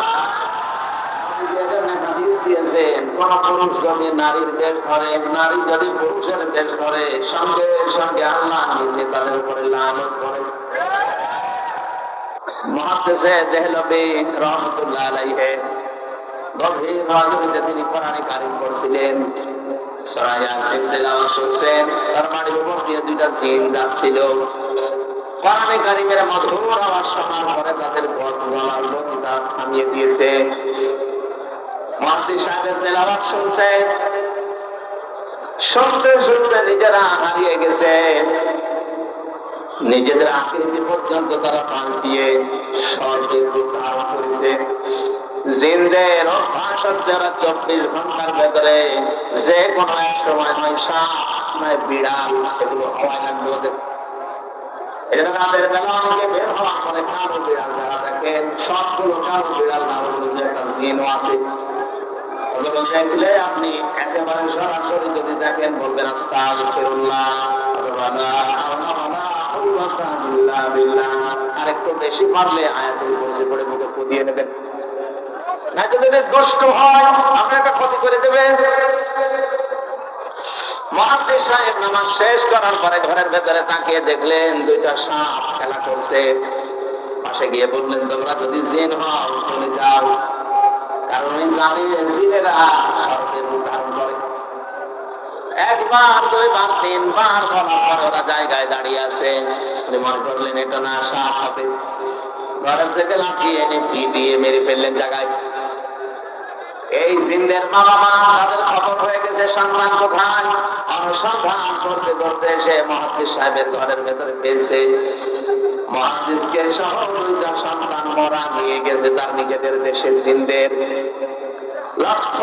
কোন পুরুষ যদি নারীর বেশ ধরে, নারী যদি পুরুষের বেশ ধরে, সঙ্গে সঙ্গে আল্লাহ নিজে তাদের উপরে লানত করে। মুহাদ্দিসে দেহলভী রাহমাতুল্লাহ আলাইহি গভীর রজনীতে তিনি কোরআনে কারীম পড়ছিলেন, সূরা ইয়াসিন তেলাওয়াত করছেন। তার মাটির উপর দিয়ে দুইটা জিন যাচ্ছিল। কোরআনে কারীমের মধুর আওয়াজ শোনার পরে তাদের পথ চলার গতি থামিয়ে দিয়েছে। মুহাদ্দিস সাহেবের তেলাওয়াত শুনছে, শুনতে শুনতে নিজেরা হারিয়ে গেছে। নিজেদের আকৃতি পর্যন্ত তারা পাল্টিয়ে স্বর্গের রূপ ধারণ করেছে। জিনদের অভ্যাস হচ্ছে 24 ঘন্টার ভেতরে যে কোনো এক সময় নয় সাপ নয় বিড়াল, এগুলো হওয়াই লাগবে ওদের। এজন্য রাতের বেলা অনেকে বের হওয়া মানে কালো বিড়াল যারা দেখেন, সবগুলো কালো বিড়াল না, ওগুলো একটা জিনও আছে। ওগুলো দেখলে আপনি একেবারে সরাসরি যদি দেখেন বলবেন আস্তাগফিরুল্লাহ, আর একটু বেশি পারলে আয়াতুল কুরসি পড়ে মুখে পুদিয়ে নেবেন। না যদি দুষ্ট হয় আপনাকে ক্ষতি করে দেবে। মুহাদ্দিস সাহেব নামাজ শেষ করার পরে ঘরের ভেতরে তাকিয়ে দেখলেন দুইটা সাপ খেলা করছে। পাশে গিয়ে বললেন, তোমরা যদি জিন হও চলে যাও, কারণ এই জানে জিনেরা সর্পের রূপ ধারণ করে। একবার, দুইবার, তিনবার বলার পর ওরা জায়গায় দাঁড়িয়ে আছে। মনে করলেন এটা না সাপ হবে, ঘরের থেকে লাফিয়ে এনে পিটিয়ে মেরে ফেললেন জায়গায়। এই জিনদের বাবা মা তাদের খবর হয়ে গেছে সন্তান কোথায়। অনুসন্ধান করতে করতে এসে মুহাদ্দিস সাহেবের ঘরের ভেতরে পেয়েছে। মুহাদ্দিসকে সহ দুইটা সন্তান মরা নিয়ে গেছে তার নিজেদের দেশে। জিনদের লক্ষ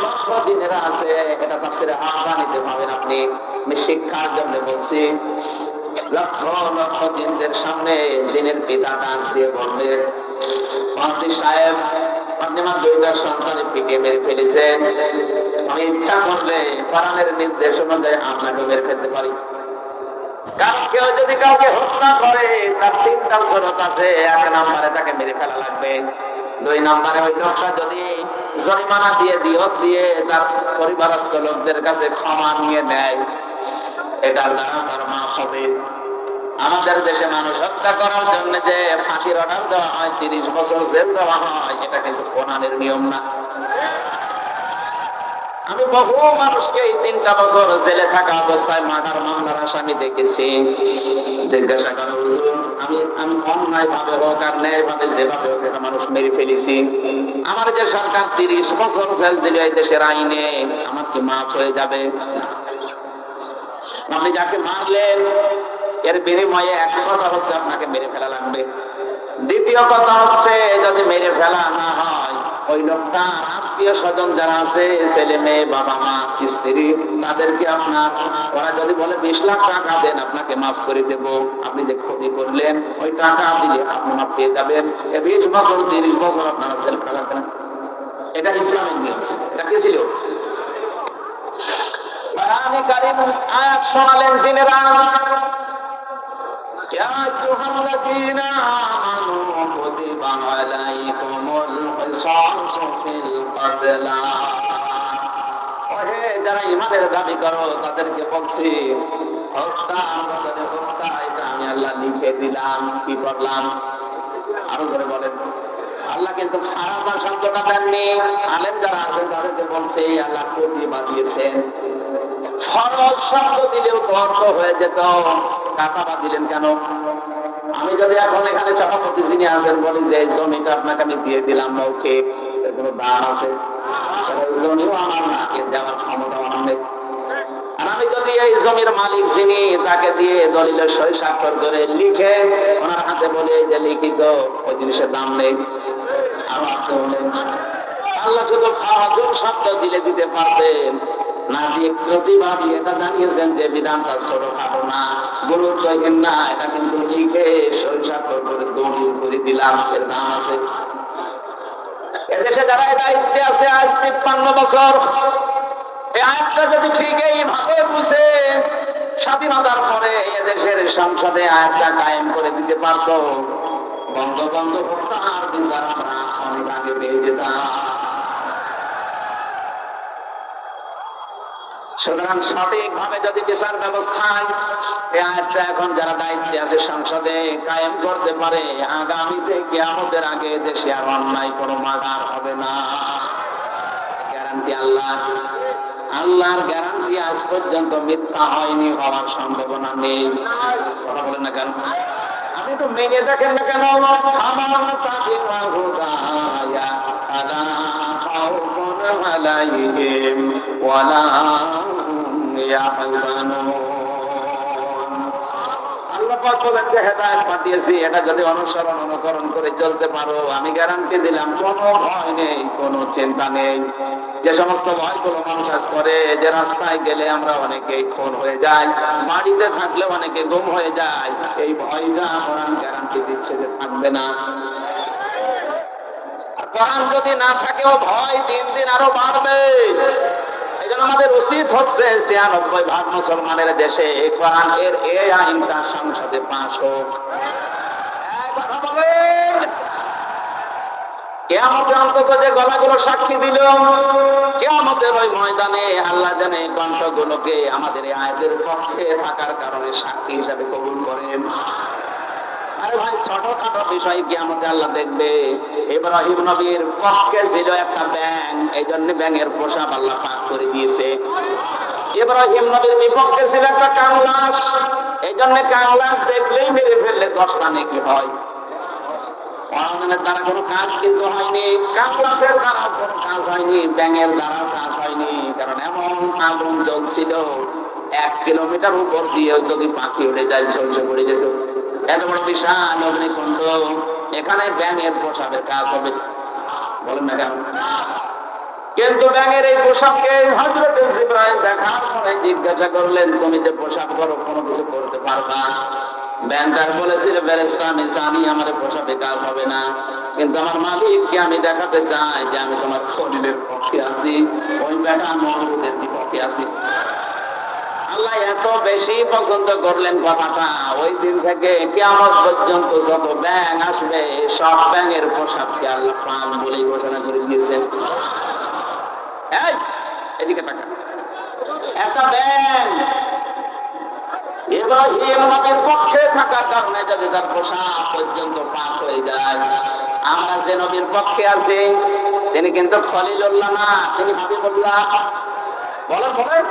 লক্ষ জিনেরা আছে। এটা তাফসীরে হাক্কানিতে পাবেন আপনি। আমি শিক্ষার জন্য বলছি। লক্ষ লক্ষ জিনদের সামনে জিনের পিতা ডাক দিয়ে বললেন, মুহাদ্দিস সাহেব আপনি আপনি আমার দুইটা সন্তানে পিটিয়ে মেরে ফেলেছেন, আমি ইচ্ছা করলে কোরআনের নির্দেশ অনুযায়ী আপনাকে মেরে ফেলতে পারি। কারণ কেউ যদি কাউকে হত্যা করে তার তিনটা শরত আছে। এক নম্বরে তাকে মেরে ফেলা লাগবে, দুই নম্বরে ওই লোকটা যদি জরিমানা দিয়ে দিয়ত দিয়ে তার পরিবারস্থ লোকদের কাছে ক্ষমা নিয়ে নেয়, এটার দ্বারা তার মাফ হবে। আমাদের দেশে মানুষ হত্যা করার জন্য যে ফাঁসির অর্ডার দেওয়া হয়, 30 বছর জেল দেওয়া হয়, এটা কিন্তু কোরআনের নিয়ম না। আমি বহু মানুষকে এই 3টা বছর জেলে থাকা অবস্থায় মার্ডার মামলার আসামি দেখেছি। জিজ্ঞাসা করা হুজুর, আমি অন্যায় ভাবে হোক আর ন্যায় ভাবে যেভাবে হোক একটা মানুষ মেরে ফেলেছি, আমার যে সরকার 30 বছর জেল দিল এই দেশের আইনে, আমার কি মাফ হয়ে যাবে? আপনি যাকে মারলেন এর বিনিময়ে এক কথা হচ্ছে আপনাকে মেরে ফেলা লাগবে, দ্বিতীয় কথা হচ্ছে যদি মেরে ফেলা না হয় ওই লোকটা আত্মীয় স্বজন যারা আছে, ছেলে মেয়ে, বাবা মা, স্ত্রী, তাদেরকে আপনার, ওরা যদি বলে 20 লাখ টাকা দেন আপনাকে মাফ করে দেব, আপনি যে ক্ষতি করলেন ওই টাকা দিলে আপনি মাফ পেয়ে যাবেন। 20 বছর 30 বছর আপনারা জেল খাটাবেন। এটা ইসলামের নিয়ম ছিল। এটা কি ছিল? কোরআনে কারীম আয়াত শোনালেন জিনেরা, يا أيها الذين آمنوا كتب عليكم القصاص في القتلى। ওহে যারা ঈমানের দাবি করো তাদেরকে বলছি, হত্যা আমাদের হত্যা এটা আমি আল্লাহ লিখে দিলাম। কি করলাম? আরো জোরে বলেন। আল্লাহ কিন্তু ফারাজা শব্দটা দেননি। আলেম যারা আছেন তাদেরকে বলছে আল্লাহ কতিবা দিয়েছেন। ফরজ শব্দ দিলেও তো অর্থ হয়ে যেত, কাতাবা দিলেন কেন? আমি যদি এখন এখানে সভাপতি যিনি আছেন বলি যে এই জমিটা আপনাকে আমি দিয়ে দিলাম মৌখিক, এর কোনো দাম আছে? জমিও আমার না, এর দেওয়ার ক্ষমতা আমার নেই। আর আমি যদি এই জমির মালিক যিনি তাকে দিয়ে দলিলে সই স্বাক্ষর করে লিখে ওনার হাতে বলে যে লিখিত, ওই জিনিসের দাম নেই। আর আসতে হলে আল্লাহ শুধু ফারাজুল শব্দ দিলে দিতে পারতেন না, দিয়ে প্রতিবাদী এটা জানিয়েছেন যে বিধানটা ছোটখাটো না, গুরুত্বহীন না, এটা কিন্তু লিখে সই স্বাক্ষর করে দলিল করে দিলাম, এর দাম আছে। এদেশে যারা দায়িত্বে আছে আজ 53 বছর, এই আয়াতটা যদি ঠিক এইভাবে বুঝে স্বাধীনতার পরে এদেশের সংসদে আয়াতটা কায়েম করে দিতে পারতো, বঙ্গবন্ধু হত্যার বিচার আমরা অনেক আগে পেয়ে যেতাম। সুতরাং সঠিকভাবে যদি বিচার ব্যবস্থায় এই আয়াতটা এখন যারা দায়িত্বে আছে সংসদে কায়েম করতে পারে, আগামীতে কিয়ামতের আগে দেশে আর অন্যায় কোনো মার্ডার হবে না। গ্যারান্টি আল্লাহর গ্যারান্টি আজ পর্যন্ত মিথ্যা হয়নি, হওয়ার সম্ভাবনা নেই। কথা বলেন না কেন? আপনি তো মেনে দেখেন না কেন? عليهم ولا هم يحزنون। আল্লাহ পাক বলেন যে হেদায়েত পাঠিয়েছি, এটা যদি অনুকরণ করে চলতে পারো আমি গ্যারান্টি দিলাম কোনো ভয় নেই, কোনো চিন্তা নেই। যে সমস্ত ভয়গুলো মানুষ আজ করে, যে রাস্তায় গেলে আমরা অনেকেই খুন হয়ে যাই, বাড়িতে থাকলে অনেকে গুম হয়ে যায়, এই ভয়টা কোরআন গ্যারান্টি দিচ্ছে যে থাকবে না। কোরআন যদি না থাকেও ভয় দিন দিন আরো বাড়বে। এই জন্য আমাদের উচিত হচ্ছে 96% মুসলমানের দেশে কোরআন এর এই আইনটা সংসদে পাস হোক। কিয়ামতে অন্তত যে গলাগুলো সাক্ষী দিল, কিয়ামতের ওই ময়দানে আল্লাহ জানে কণ্ঠগুলোকে আমাদের এই আয়াতের পক্ষে থাকার কারণে সাক্ষী হিসাবে কবুল করেন। আরে ভাই ছোটখাটো বিষয় কিয়ামতে আল্লাহ দেখবে। ইব্রাহিম নবীর পক্ষে ছিল একটা ব্যাঙ, এই জন্য ব্যাঙের পোশাক আল্লাহ পাক করে দিয়েছে। ইব্রাহিম নবীর বিপক্ষে ছিল একটা কাংলাস, এই জন্য কাংলাস দেখলেই মেরে ফেললে 10টা নেকি হয়। কোরআনের দ্বারা কোনো কাজ কিন্তু হয়নি, কাংলাসের দ্বারা কোনো কাজ হয়নি, ব্যাঙের দ্বারা কাজ হয়নি। কারণ এমন আগুন জ্বলছিল 1 কিলোমিটার উপর দিয়েও যদি পাখি উড়ে যায় ঝলসে পড়ে যেত। এত বড় বিশাল অগ্নিকুণ্ড, এখানে ব্যাঙের পোশাকের কাজ হবে? বলেন না কেন? কিন্তু ব্যাঙের এই পোশাককে হযরত জিবরাইল দেখার পরে জিজ্ঞাসা করলেন, তুমি যে পোশাক করো কোনো কিছু করতে পারবা? ব্যাঙটার বলেছিল, ফেরেশতা আমি জানি আমার পোশাকে কাজ হবে না। কিন্তু আমার মালিককে আমি দেখাতে চাই যে আমি তোমার খলিলের পক্ষে আছি, ওই বেটা নমরুদের বিপক্ষে আছি। আল্লাহ এত বেশি পছন্দ করলেন কথাটা, ওই দিন থেকে কিয়ামত পর্যন্ত যত ব্যাঙ আসবে সব ব্যাঙের পোশাককে আল্লাহ পাক বলেই ঘোষণা করে দিয়েছেন। এই এদিকে তাকা, একটা ব্যাঙ ইব্রাহিম নবীর পক্ষে থাকার কারণে যদি তার পোশাক পর্যন্ত পাক হয়ে যায়, আমরা যে নবীর পক্ষে আছি তিনি কিন্তু খলিলুল্লাহ না, তিনি হাবিবুল্লাহ। বলেন বলেন